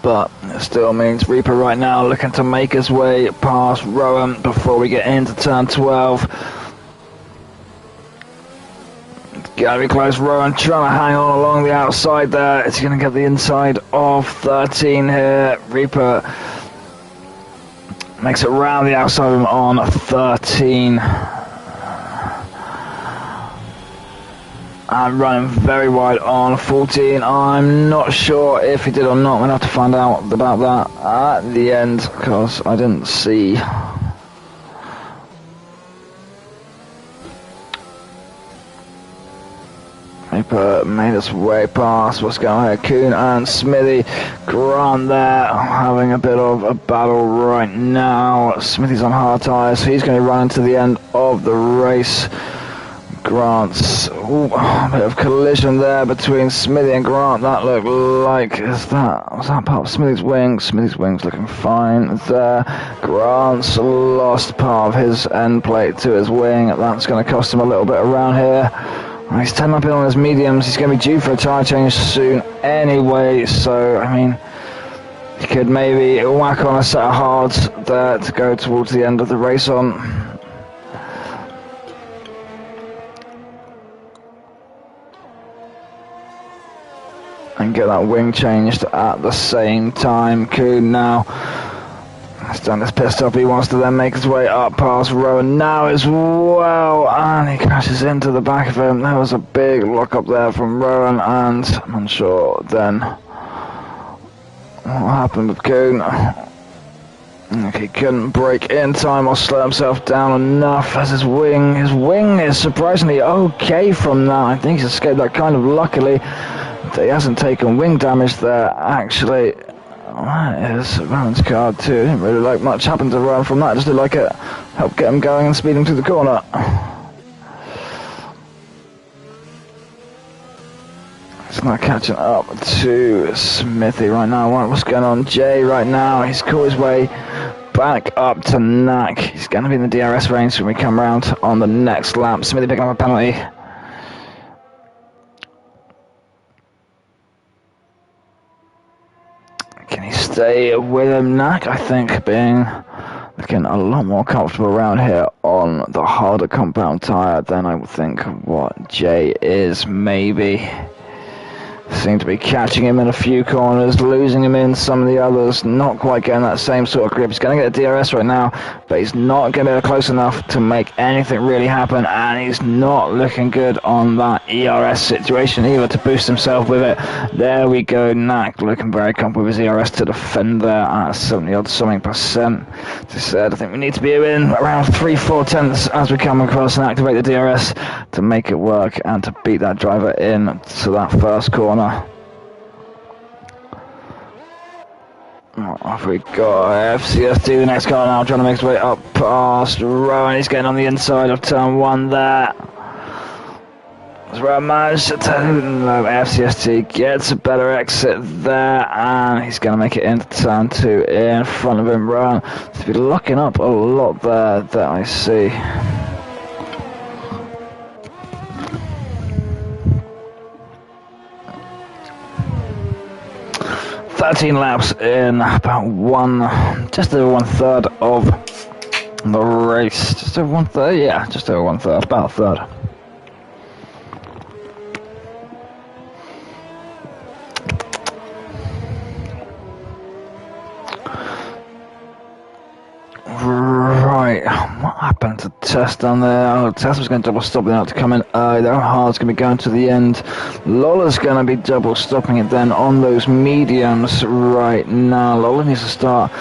But it still means Reaper right now looking to make his way past Rowan before we get into turn 12. It's gotta be close. Rowan trying to hang on along the outside there. It's going to get the inside of 13 here. Reaper makes it round the outside of him on 13. I'm running very wide on 14. I'm not sure if he did or not. We'll have to find out about that at the end because I didn't see. Reaper made his way past. What's going on here? Kuhn and Smithy. Grant there having a bit of a battle right now. Smithy's on hard tyres, so he's going to run into the end of the race. Grant's a bit of collision there between Smithy and Grant. That looked like was that part of Smithy's wing? Smithy's wing's looking fine there. Grant's lost part of his end plate to his wing. That's going to cost him a little bit around here. He's 10 up in on his mediums. He's going to be due for a tyre change soon anyway. So I mean, he could maybe whack on a set of hards there to go towards the end of the race on. And get that wing changed at the same time. Kuhn now has done this pit stop. He wants to then make his way up past Rowan now as well, and he crashes into the back of him. There was a big lock up there from Rowan, and I'm unsure then what happened with Kuhn. He couldn't brake in time or slow himself down enough as his wing is surprisingly okay from that. I think he's escaped that kind of luckily. He hasn't taken wing damage there, actually. That is Rowan's card too. Didn't really like much happened to Rowan from that. Just did like it helped get him going and speed him through the corner. It's not catching up to Smithy right now. What's going on? Jay right now. He's caught his way back up to Knack. He's going to be in the DRS range when we come around on the next lap. Smithy picking up a penalty. Can he stay with him? Knack, I think, looking a lot more comfortable around here on the harder compound tyre than I would think what Jay is, maybe. Seem to be catching him in a few corners, losing him in some of the others, not quite getting that same sort of grip. He's going to get a DRS right now, but he's not going to be close enough to make anything really happen, and he's not looking good on that ERS situation either to boost himself with it. There we go, Knack looking very comfortable with his ERS to defend there at 70-odd something percent. As I said, I think we need to be in around 3-4 tenths as we come across and activate the DRS to make it work and to beat that driver in to that first corner. Off we go. FCS2, the next car now, trying to make his way up past Rowan. He's getting on the inside of turn 1 there. As Rowan managed to turn, no, FCS2 gets a better exit there, and he's going to make it into turn 2 in front of him. Rowan to be locking up a lot there that I see. 13 laps in about just over 1/3 of the race. Just over 1/3, yeah, just over 1/3, about a third. Right, what happened to Tess down there? Oh, Tess was going to double stop there to come in early. Their hard's going to be going to the end. Lola's going to be double stopping it then on those mediums right now. Lola needs to start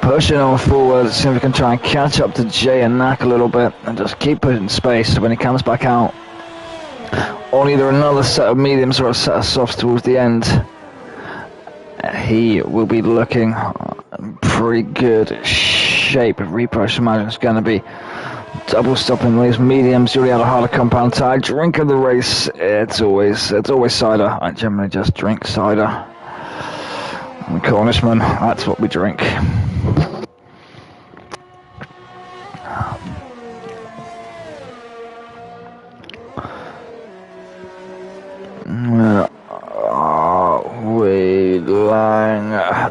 pushing on forward, see if we can try and catch up to Jay and Knack a little bit and just keep putting space so when he comes back out on either another set of mediums or a set of softs towards the end, he will be looking pretty good shape. Reaper, I should imagine, is going to be double stopping these mediums. You already had a harder compound tire. Drink of the race, it's always cider. I generally just drink cider. I'm a Cornishman, that's what we drink.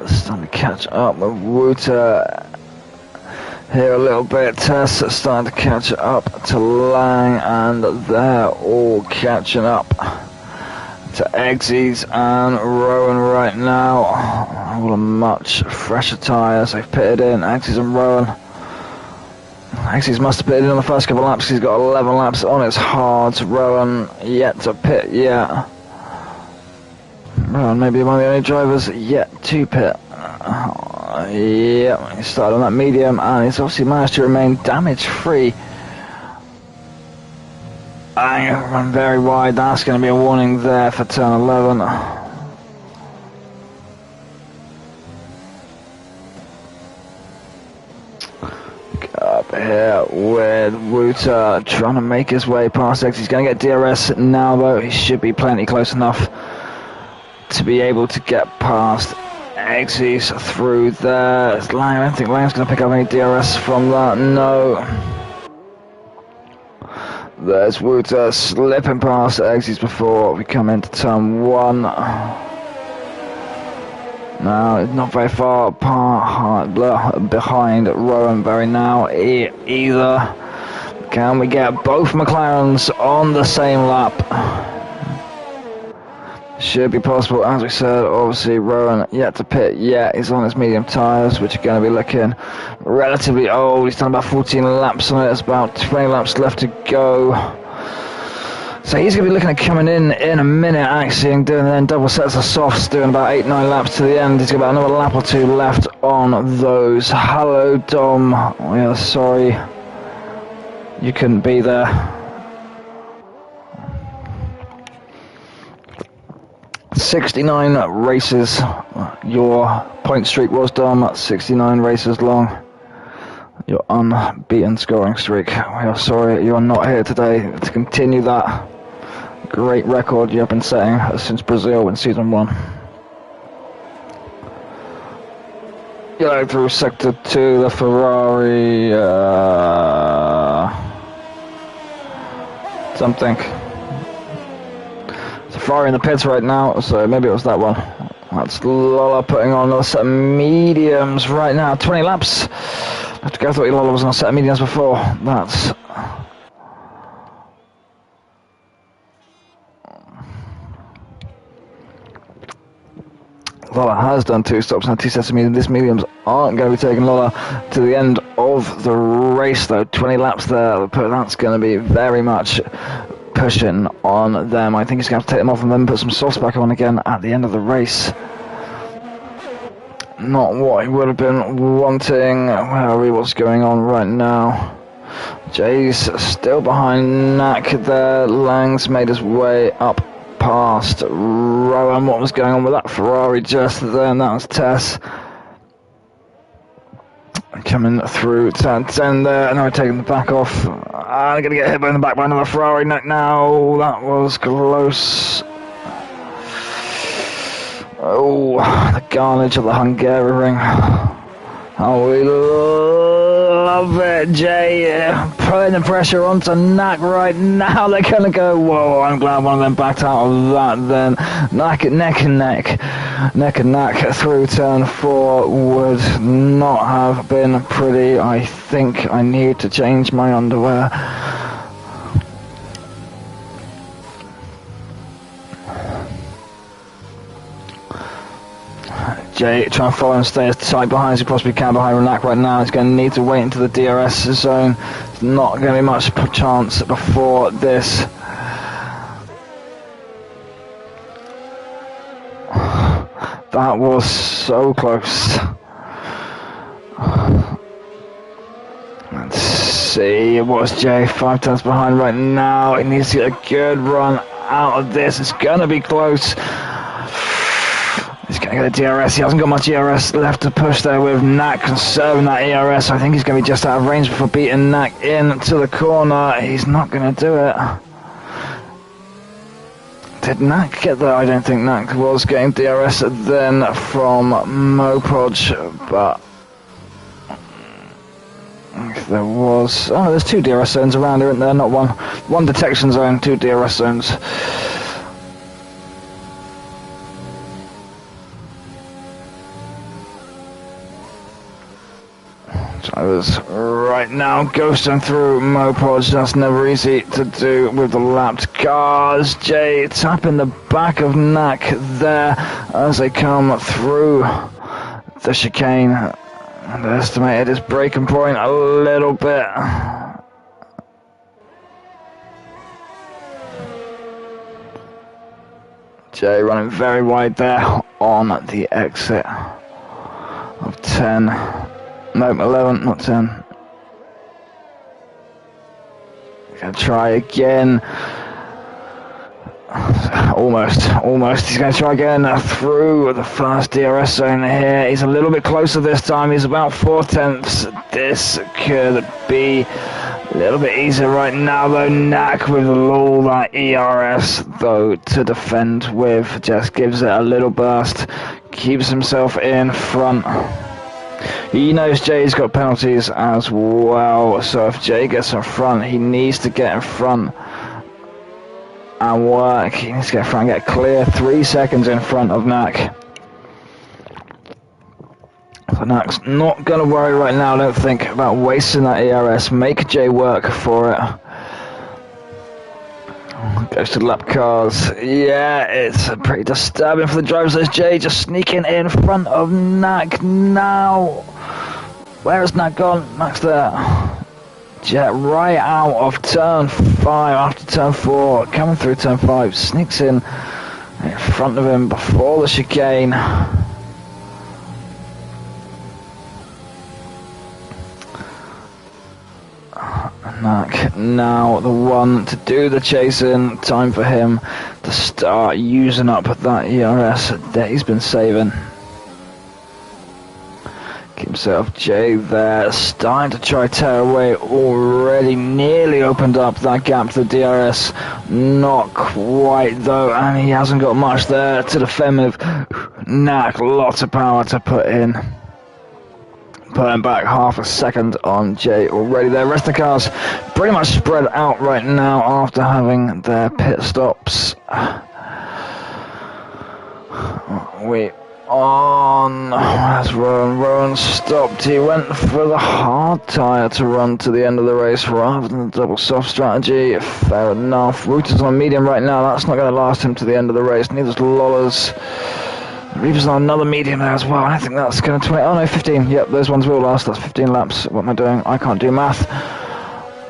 Starting to catch up with Wouter here a little bit. Tess starting to catch up to Lang, and they're all catching up to Xz and Rowan right now. All on much fresher tyres. They've pitted in, Xz and Rowan. Xz must have pitted in on the first couple of laps. He's got 11 laps on his hards. Rowan yet to pit yet. Rowan may be one of the only drivers yet to pit. Yeah, he started on that medium and he's obviously managed to remain damage free. And run very wide. That's going to be a warning there for turn 11. Up here with Wouter trying to make his way past X. He's going to get DRS now though. He should be plenty close enough to be able to get past Xz through there. I don't think Lang's going to pick up any DRS from that. No. There's Wouter slipping past Xz before we come into turn 1. No, not very far behind Rowan very now either. Can we get both McLarens on the same lap? Should be possible, as we said. Obviously Rowan yet to pit yet. He's on his medium tyres, which are going to be looking relatively old. He's done about 14 laps on it. There's about 20 laps left to go. So he's going to be looking at coming in a minute actually and doing then double sets of softs, doing about 8-9 laps to the end. He's got about another lap or 2 left on those. Hello Dom, we are sorry you couldn't be there. 69 races your point streak was, Dom. 69 races long, your unbeaten scoring streak. We are sorry you're not here today to continue that great record you have been setting since Brazil in season 1. Yellow through sector 2, the Ferrari something. Ferrari in the pits right now, so maybe it was that one. That's Lola putting on a set of mediums right now. 20 laps. I have to go. I thought Lola was on a set of mediums before. That's Lola has done 2 stops now, 2 sets of medium. This mediums aren't going to be taking Lola to the end of the race, though. 20 laps there, but that's going to be very much pushing on them. I think he's going to have to take them off and then put some softs back on again at the end of the race. Not what he would have been wanting. Where are we? What's going on right now? Jay's still behind Knack there. Lang's made his way up past Rowan. What was going on with that Ferrari just then? That was Tess coming through turn 10 there. Now taking the back off. I'm going to get hit in the back by another Ferrari. Now that was close. Oh, the carnage of the Hungary. Oh, we love it, Jay. Putting the pressure onto Knack right now. They're going to go, whoa, I'm glad one of them backed out of that then. Neck and neck through turn 4 would not have been pretty. I think I need to change my underwear. Jay trying to follow and stay as tight behind as he possibly can behind Renac right now. He's going to need to wait into the DRS zone. There's not going to be much chance before this. That was so close. Let's see, what's Jay? 5 turns behind right now. He needs to get a good run out of this. It's going to be close. He's going to get a DRS. He hasn't got much ERS left to push there with Knack conserving that ERS. I think he's going to be just out of range before beating Knack into the corner. He's not going to do it. Did Knack get there? I don't think Knack was getting DRS then from Mopodge, but there was... Oh, there's 2 DRS zones around here, isn't there? Not one. 1 detection zone, 2 DRS zones. Drivers right now ghosting through Mopodge. That's never easy to do with the lapped cars. Jay tapping the back of Knack there as they come through the chicane. Underestimated his braking point a little bit. Jay running very wide there on the exit of 10. No, 11, not 10. Gonna try again. Almost. He's gonna try again through the first DRS zone here. He's a little bit closer this time. He's about 4 tenths. This could be a little bit easier right now, though. Knack with all that ERS, though, to defend with. Just gives it a little burst. Keeps himself in front. He knows Jay's got penalties as well, so if Jay gets in front, he needs to get in front and work. He needs to get in front and get clear. 3 seconds in front of Knack. So Knack's not going to worry right now, I don't think, about wasting that ERS. Make Jay work for it. Goes to the lap cars. Yeah, it's pretty disturbing for the drivers. There's Jay just sneaking in front of Knack now. Where has Knack gone? Knack's there. Jet right out of turn 5 after turn 4. Coming through turn 5. Sneaks in front of him before the chicane. Knack now the one to do the chasing. Time for him to start using up that ERS that he's been saving. Keep himself Jay there, starting to try tear away already. Nearly opened up that gap to the DRS. Not quite though, and he hasn't got much there to defend with. Knack, lots of power to put in. Putting back half a second on Jay already there. Rest of the cars pretty much spread out right now after having their pit stops. We on. As Rowan stopped. He went for the hard tyre to run to the end of the race rather than the double soft strategy. Fair enough. Router's on medium right now. That's not going to last him to the end of the race. Neither's Lola's. Reaper's on another medium there as well. I think that's going to 20. Oh no, 15. Yep, those ones will last. That's 15 laps. What am I doing? I can't do math.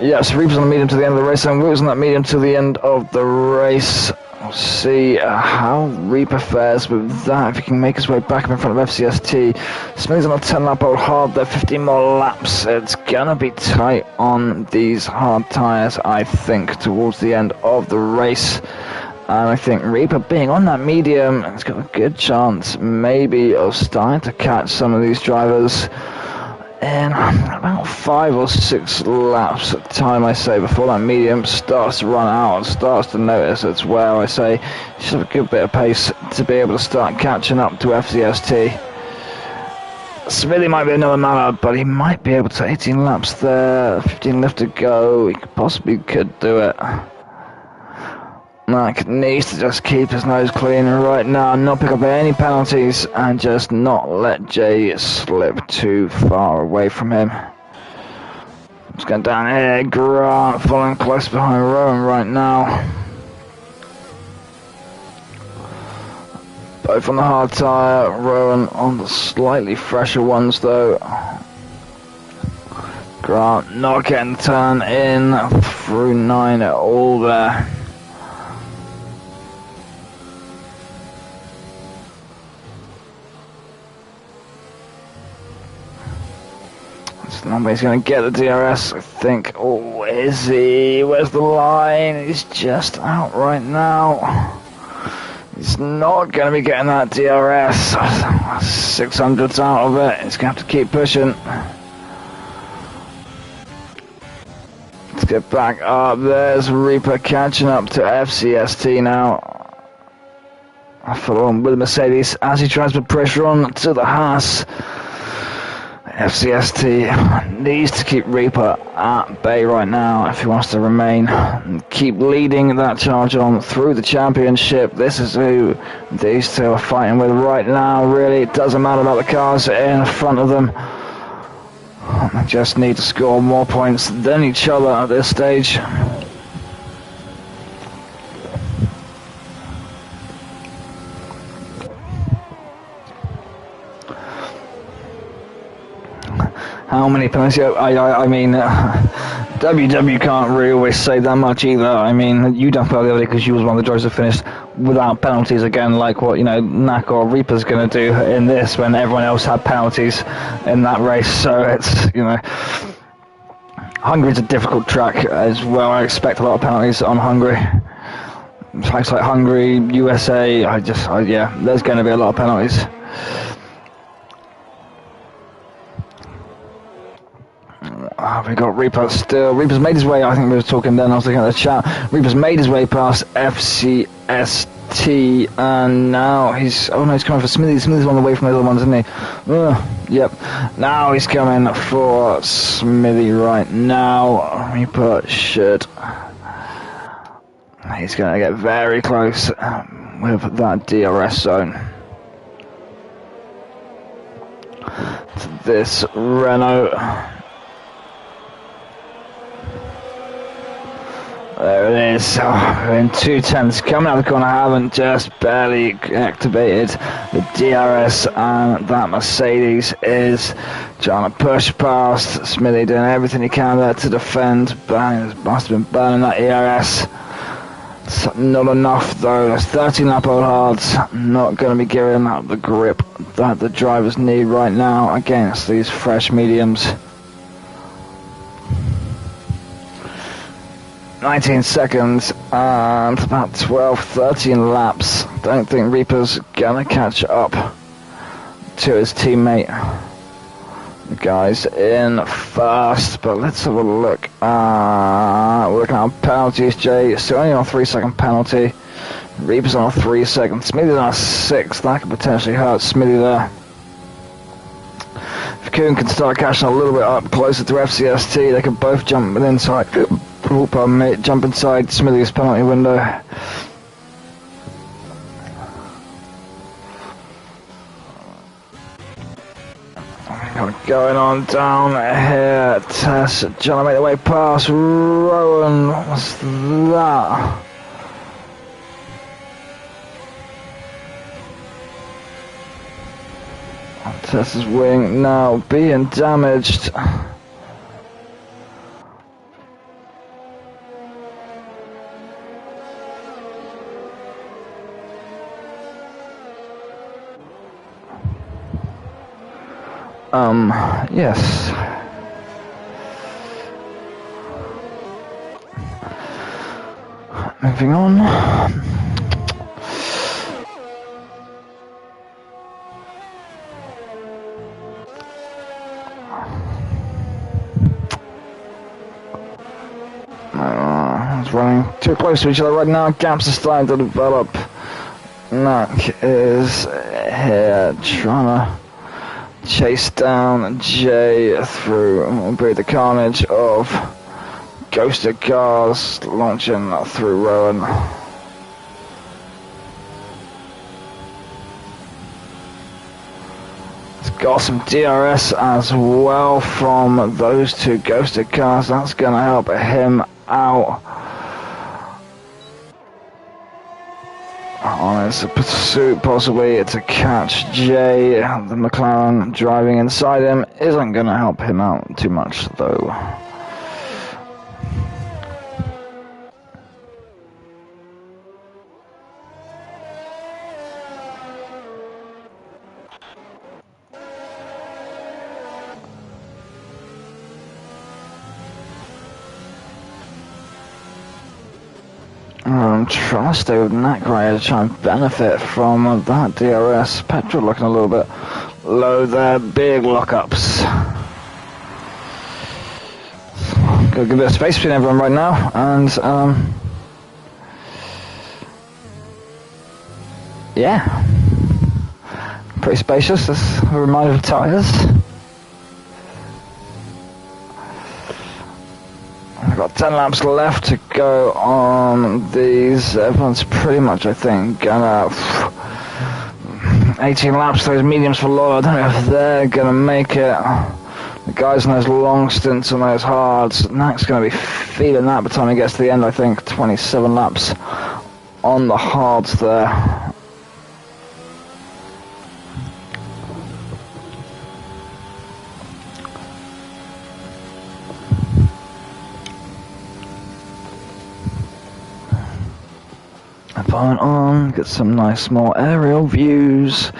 Yeah, so Reaper's on the medium to the end of the race, and Wouter's on that medium to the end of the race. We'll see how Reaper fares with that, if he can make his way back up in front of FCST. Smithy's on a 10-lap old hard there, 15 more laps. It's going to be tight on these hard tyres, I think, towards the end of the race. And I think Reaper being on that medium has got a good chance maybe of starting to catch some of these drivers in about 5 or 6 laps at time, I say, before that medium starts to run out and starts to notice as well. I say you should have a good bit of pace to be able to start catching up to FCST. Smithy might be another matter, but he might be able to. 18 laps there, 15 left to go. He possibly could do it. Mac needs to just keep his nose clean right now, not pick up any penalties, and just not let Jay slip too far away from him. Just going down here, Grant following close behind Rowan right now. Both on the hard tyre, Rowan on the slightly fresher ones though. Grant not getting the turn in through 9 at all there. Nobody's going to get the DRS, I think. Oh, is he? Where's the line? He's just out right now. He's not going to be getting that DRS. 600's out of it. He's going to have to keep pushing. Let's get back up. There's Reaper catching up to FCST now. I follow on with Mercedes as he tries to put pressure on to the Haas. FCST needs to keep Reaper at bay right now if he wants to remain and keep leading that charge on through the championship. This is who these two are fighting with right now. Really, it doesn't matter about the cars in front of them. They just need to score more points than each other at this stage. How many penalties? I mean, WW can't really always say that much either. I mean, you done well the other day because you was one of the drivers that finished without penalties again, like what, you know, Knack or Reaper's going to do in this when everyone else had penalties in that race. So it's, you know, Hungary's a difficult track as well. I expect a lot of penalties on Hungary. Tracks like Hungary, USA, yeah, there's going to be a lot of penalties. We got Reaper still. Reaper's made his way, I think we were talking then, I was looking at the chat. Reaper's made his way past FCST, and now he's, oh no, he's coming for Smithy. Smithy's on the way from the other ones, isn't he? Yep. Now he's coming for Smithy right now. Reaper should. He's going to get very close with that DRS zone. To this Renault. There it is. We're in 2/10s. Coming out of the corner, haven't just barely activated the DRS, and that Mercedes is trying to push past Smithy, doing everything he can there to defend. Must have been burning that ERS. It's not enough though. There's 13 lap old hards. Not going to be giving out the grip that the drivers need right now against these fresh mediums. 19 seconds and about 13 laps. Don't think Reaper's gonna catch up to his teammate. The guy's in first, but let's have a look. We're looking at penalties, Jay. It's only on a 3-second penalty. Reaper's on a 3-second. Smithy's on a 6. That could potentially hurt Smithy there. If Kuhn can start catching a little bit up closer to FCST, they can both jump inside. Oh, pardon me, jump inside Smithy's penalty window. Going on down here, Tess trying to make their way past Rowan. What's that? Tessa's wing now being damaged. Yes. Moving on. It's running too close to each other right now. Gaps are starting to develop. Knack is here trying to chase down Jay through the carnage of ghosted cars launching through Rowan. It's got some DRS as well from those two ghosted cars. That's going to help him out on his pursuit, possibly to catch Jay. The McLaren driving inside him isn't going to help him out too much though. I'm trying to stay with Knack right here to try and benefit from that DRS. Petrol looking a little bit low there. Big lockups. Got a good bit of space between everyone right now, and yeah, pretty spacious. That's a reminder of tyres. I've got 10 laps left to go on these. Everyone's pretty much, I think, gonna 18 laps. Those mediums for Lola. I don't know if they're gonna make it. The guys on those long stints on those hards. Knack's gonna be feeling that by the time he gets to the end. I think 27 laps on the hards there. Following on, get some nice small aerial views.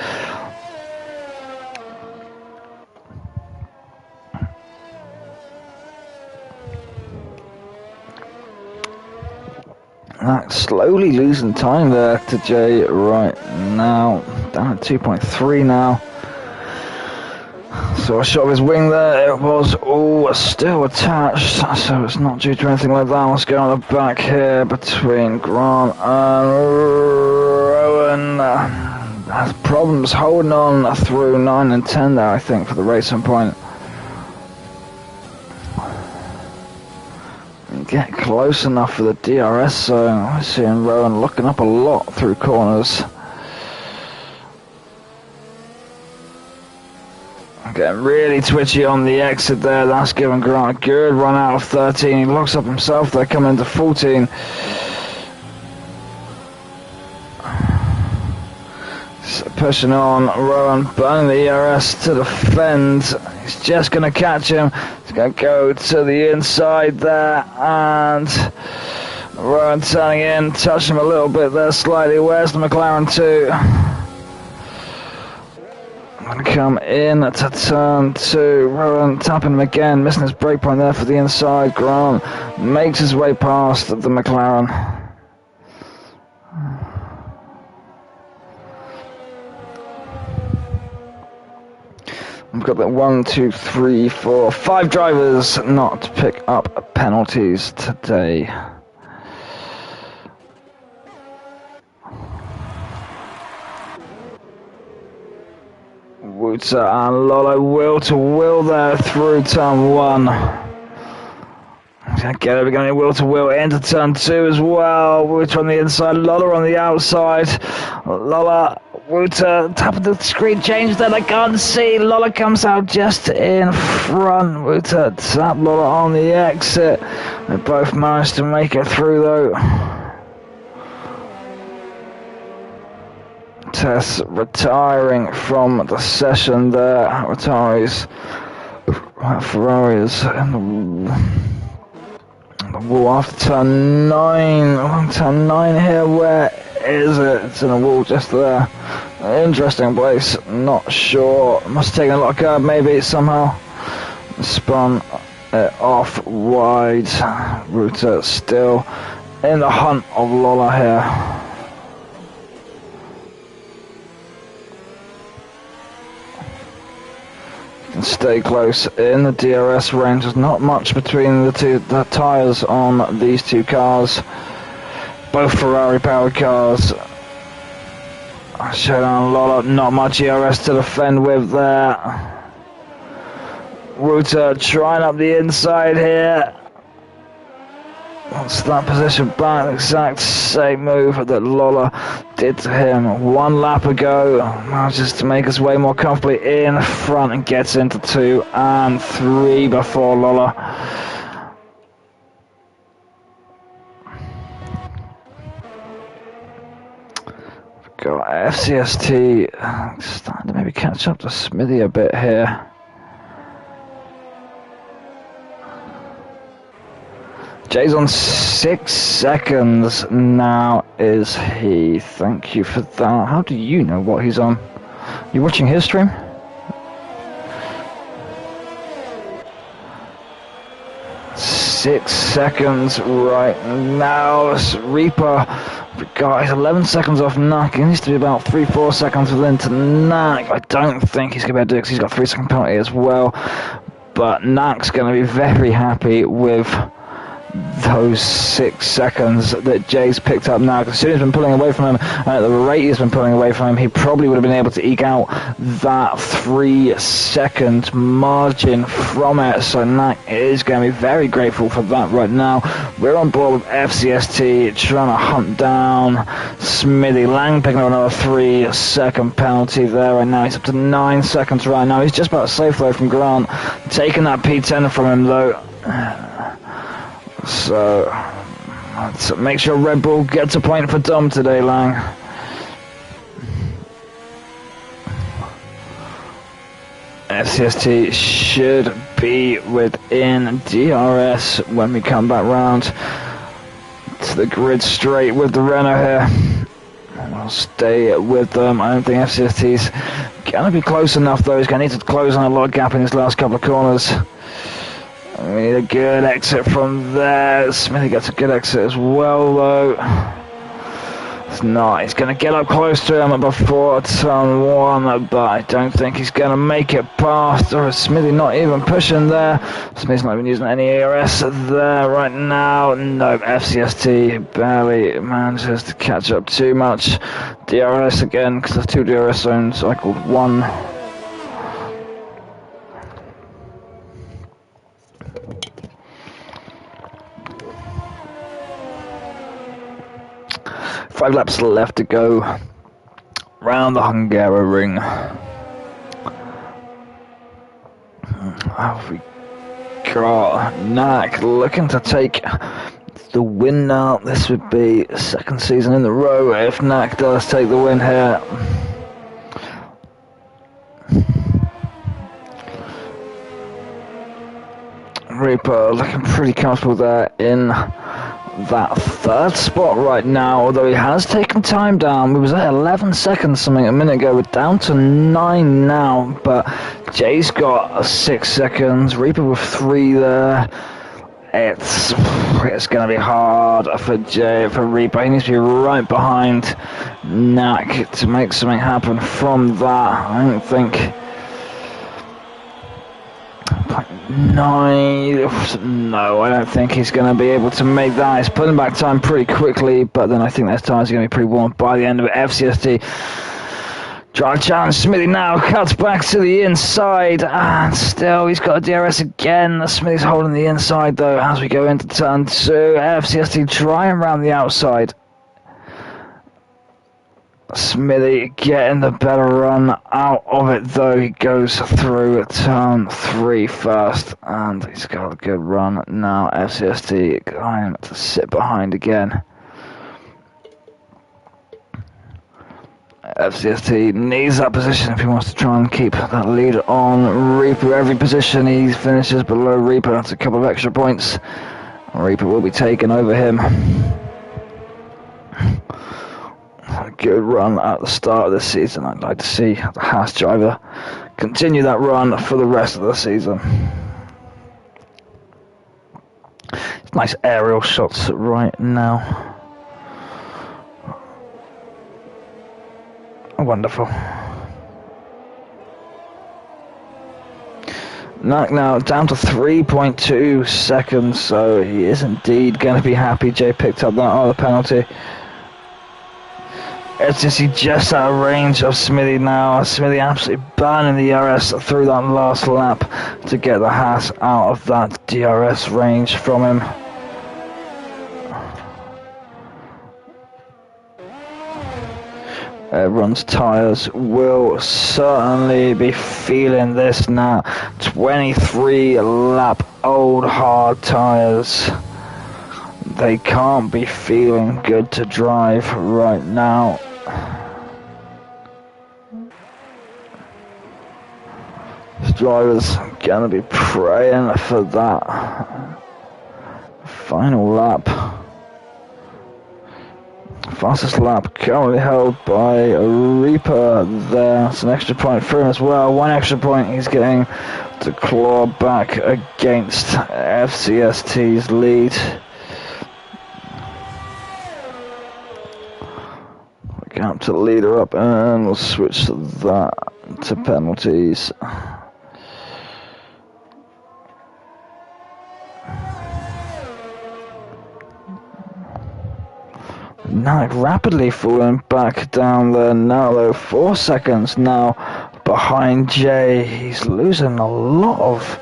That's slowly losing time there to Jay right now. Down at 2.3 now. So a shot of his wing there, it was all still attached, so it's not due to anything like that. What's going on the back here between Grant and Rowan? Has problems holding on through 9 and 10 there, I think, for the racing point. Get close enough for the DRS zone. We're seeing Rowan looking up a lot through corners. Getting really twitchy on the exit there. That's giving Grant a good run out of 13. He locks up himself. They're coming into 14. So pushing on. Rowan burning the ERS to defend. He's just going to catch him. He's going to go to the inside there. And Rowan turning in. Touch him a little bit there slightly. Where's the McLaren 2? Gonna come in to turn 2. Rowan tapping him again, missing his brake point there for the inside. Grant makes his way past the McLaren. We've got that 1, 2, 3, 4, 5 drivers not to pick up penalties today. Wouter and Lolo will to will there through turn 1. Get it, we're going to will to will into turn 2 as well. Wouter on the inside, Lola on the outside. Lola, Wouter, top of the screen change that I can't see. Lola comes out just in front. Wouter tap Lola on the exit. They both managed to make it through though. tests retiring from the session there. Ferrari's in the wall after turn 9. Along turn 9 here, where is it? It's in a wall just there. Interesting place, not sure. Must have taken a lot of curb, maybe, somehow. Spun it off wide. Router still in the hunt of Lola here. Stay close in the DRS range. There's not much between the tyres on these two cars. Both Ferrari powered cars. Showdown Lola, not much ERS to defend with there. Router trying up the inside here. Wants that position back, the exact same move that Lola did to him 1 lap ago. Manages to make his way more comfortably in front and gets into 2 and 3 before Lola. Got FCST starting to maybe catch up to Smithy a bit here. Jay's on 6 seconds now, is he? Thank you for that. How do you know what he's on? You watching his stream? Six seconds right now. Reaper, God, he's 11 seconds off Knack. He needs to be about 3-4 seconds within to Knack. I don't think he's going to be able to do it because he's got 3-second penalty as well. But Knack's going to be very happy with those 6 seconds that Jay's picked up now. Because as soon as he's been pulling away from him, at the rate he's been pulling away from him, he probably would have been able to eke out that 3-second margin from it. So Knack is going to be very grateful for that right now. We're on board with FCST trying to hunt down Smithy Lang, picking up another 3-second penalty there right now. He's up to 9 seconds right now. He's just about safe though from Grant, taking that P10 from him though. So, let's make sure Red Bull gets a point for Dom today, Lang. FCST should be within DRS when we come back round to the grid straight with the Renault here. We'll stay with them. I don't think FCST's going to be close enough though. He's going to need to close on a lot of gap in his last couple of corners. We need a good exit from there. Smithy gets a good exit as well, though. It's not. He's going to get up close to him before turn 1, but I don't think he's going to make it past. Or is Smithy not even pushing there? Smithy's not even using any ERS there right now. No, FCST barely manages to catch up too much. DRS again, because there's 2 DRS zones. I called 1. 5 laps left to go round the Hungary ring. We got Knack looking to take the win now. This would be 2nd season in a row if Knack does take the win here. Reaper looking pretty comfortable there in that 3rd spot right now, although he has taken time down. We was at 11 seconds something a minute ago. We're down to 9 now, but Jay's got 6 seconds. Reaper with 3 there. It's going to be hard for Reaper. He needs to be right behind Knack to make something happen from that. I don't think 9. No, I don't think he's going to be able to make that. He's pulling back time pretty quickly, but then I think those tires are going to be pretty warm by the end of it. FCST trying to challenge Smithy now, cuts back to the inside, and still he's got a DRS again. Smithy's holding the inside though as we go into turn 2. FCST trying around the outside. Smithy getting the better run out of it though. He goes through turn 3 first, and he's got a good run now. FCST going to sit behind again. FCST needs that position if he wants to try and keep that lead on Reaper. Every position he finishes below Reaper, that's a couple of extra points. Reaper will be taken over him. A good run at the start of the season. I'd like to see the Haas driver continue that run for the rest of the season. Nice aerial shots right now. Wonderful. Knack now down to 3.2 seconds, so he is indeed going to be happy Jay picked up that other penalty. It's just out of range of Smithy now. Smithy absolutely burning the DRS through that last lap to get the Haas out of that DRS range from him. Everyone's tyres will certainly be feeling this now. 23 lap old hard tyres. They can't be feeling good to drive right now. This driver's gonna be praying for that final lap. Fastest lap currently held by Reaper there. It's an extra point for him as well. One extra point he's getting to claw back against FCST's lead. Gap to the leader up, and we'll switch that to penalties. Now rapidly falling back down there now though, 4 seconds now behind Jay. He's losing a lot of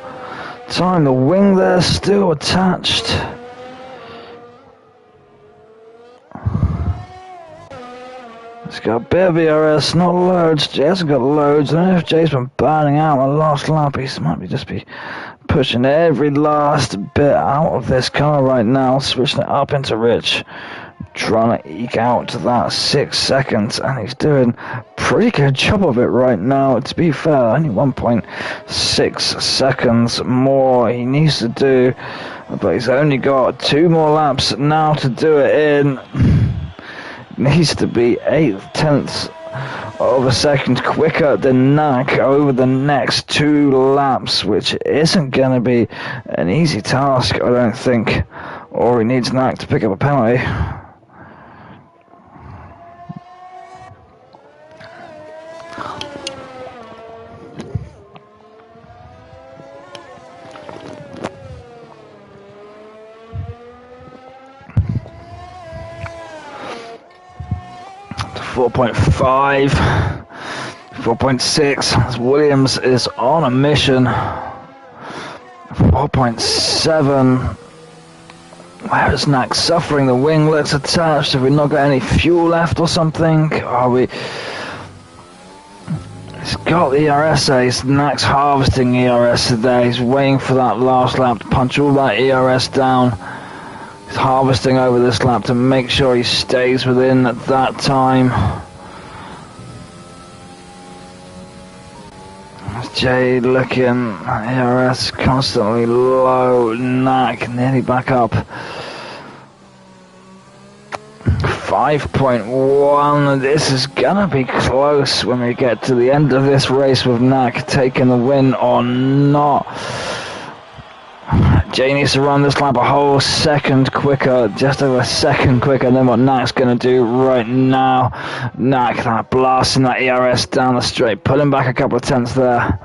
time. The wing there still attached. He's got a bit of ERS, not loads. Jay hasn't got loads. I don't know if Jay's been burning out on the last lap. He might be just be pushing every last bit out of this car right now, switching it up into Rich. Trying to eke out to that 6 seconds, and he's doing a pretty good job of it right now. To be fair, only 1.6 seconds more he needs to do, but he's only got 2 more laps now to do it in. Needs to be 8/10 of a second quicker than Knack over the next 2 laps, which isn't going to be an easy task, I don't think, or he needs Knack to pick up a penalty. 4.5, 4.6. Williams is on a mission. 4.7. Where is Knack suffering? The winglets attached. Have we not got any fuel left or something? Are we? He's got the ERS ace. Knack's harvesting ERS today. He's waiting for that last lap to punch all that ERS down. He's harvesting over this lap to make sure he stays within that time. Jay looking, ERS constantly low. Knack nearly back up. 5.1. This is gonna be close when we get to the end of this race with Knack taking the win or not. Jay needs to run this lap a whole second quicker, just over a second quicker than what Knack's going to do right now. Knack, that blasting that ERS down the straight, pulling back a couple of tenths there.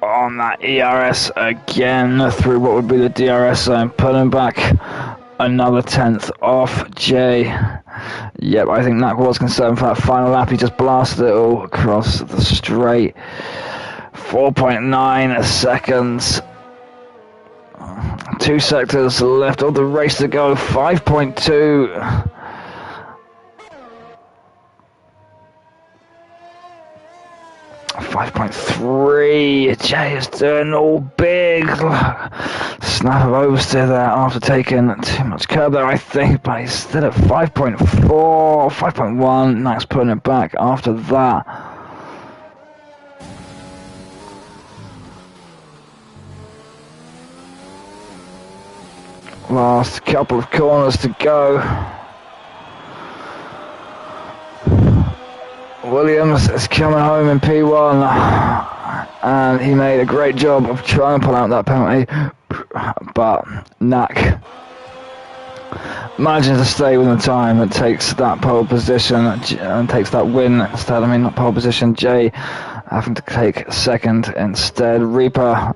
On that ERS again, through what would be the DRS zone, pulling back another tenth off Jay. Yep, I think Knack was concerned for that final lap. He just blasted it all across the straight. 4.9 seconds. 2 sectors left of the race to go. 5.2. 5.3. Jay is doing all big. big snap of oversteer there after taking too much curb there, I think, but he's still at 5.4, 5.1. Nack's putting it back after that. Last couple of corners to go. Williams is coming home in P1, and he made a great job of trying to pull out that penalty, but Nack manages to stay within the time and takes that pole position and takes that win instead. I mean, not pole position, Jay having to take second instead. Reaper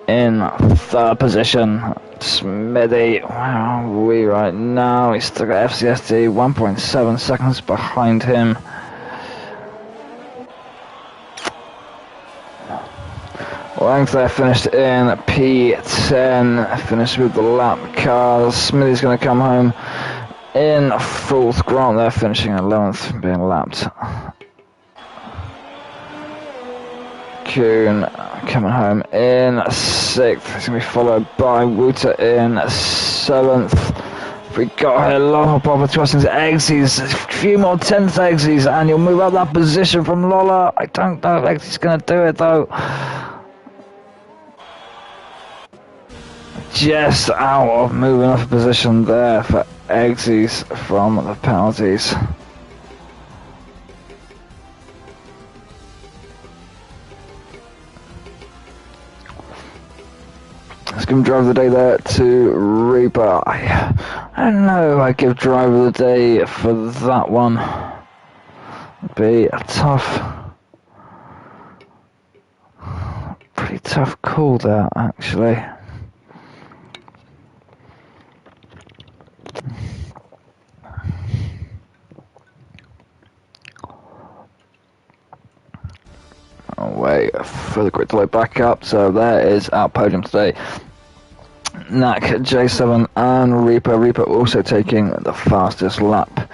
in third position. Smithy, where are we right now? He's still got FCSD 1.7 seconds behind him. Lang's there finished in P10, finished with the lap cars. Smithy's going to come home in fourth. Grant there finishing 11th, being lapped. Kuhn coming home in 6th. He's going to be followed by Wouter in 7th. We got here lollopuppa trusting Xz, a few more tenths Xz, and you'll move up that position from Lolla. I don't know if Xz's going to do it though. Just out of moving off a position there for Xz from the penalties. Let's give him driver of the day there to Reaper. I don't know, I give driver of the day for that one. It'd be a pretty tough call there actually. Wait for the quick delay back up. So there is our podium today. Nack, J7 and Reaper. Reaper also taking the fastest lap.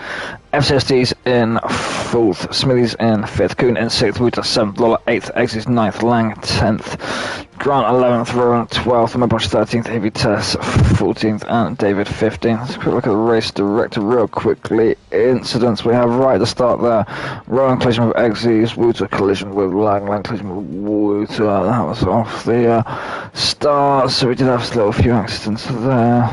FCSD's in 4th, Smithy's in 5th, Kuhn in 6th, Wouter 7th, Lolla 8th, X's 9th, Lang 10th, Grant 11th, Rowan 12th, Mebosh 13th, hbecht 14th, and David 15th. Let's quick look at the race director real quickly. Incidents we have right at the start there. Rowan collision with X's, Wouter collision with Lang, Lang collision with Wouter. That was off the start, so we did have a few accidents there.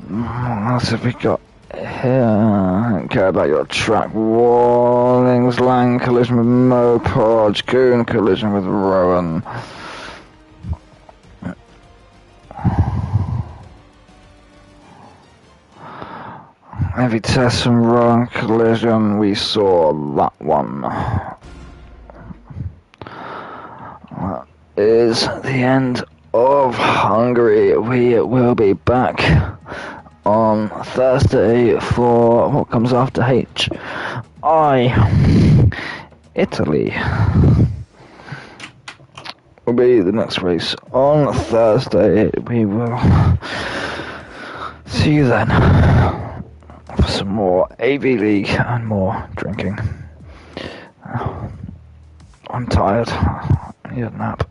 What else have we got here? I don't care about your track warnings. Lang collision with Mopodge, Kuhn collision with Rowan. Heavy test from Rowan collision, we saw that one. That is the end of Hungary. We will be back on Thursday for what comes after Italy. Will be the next race on Thursday. We will see you then for some more AV League and more drinking. I'm tired. I need a nap.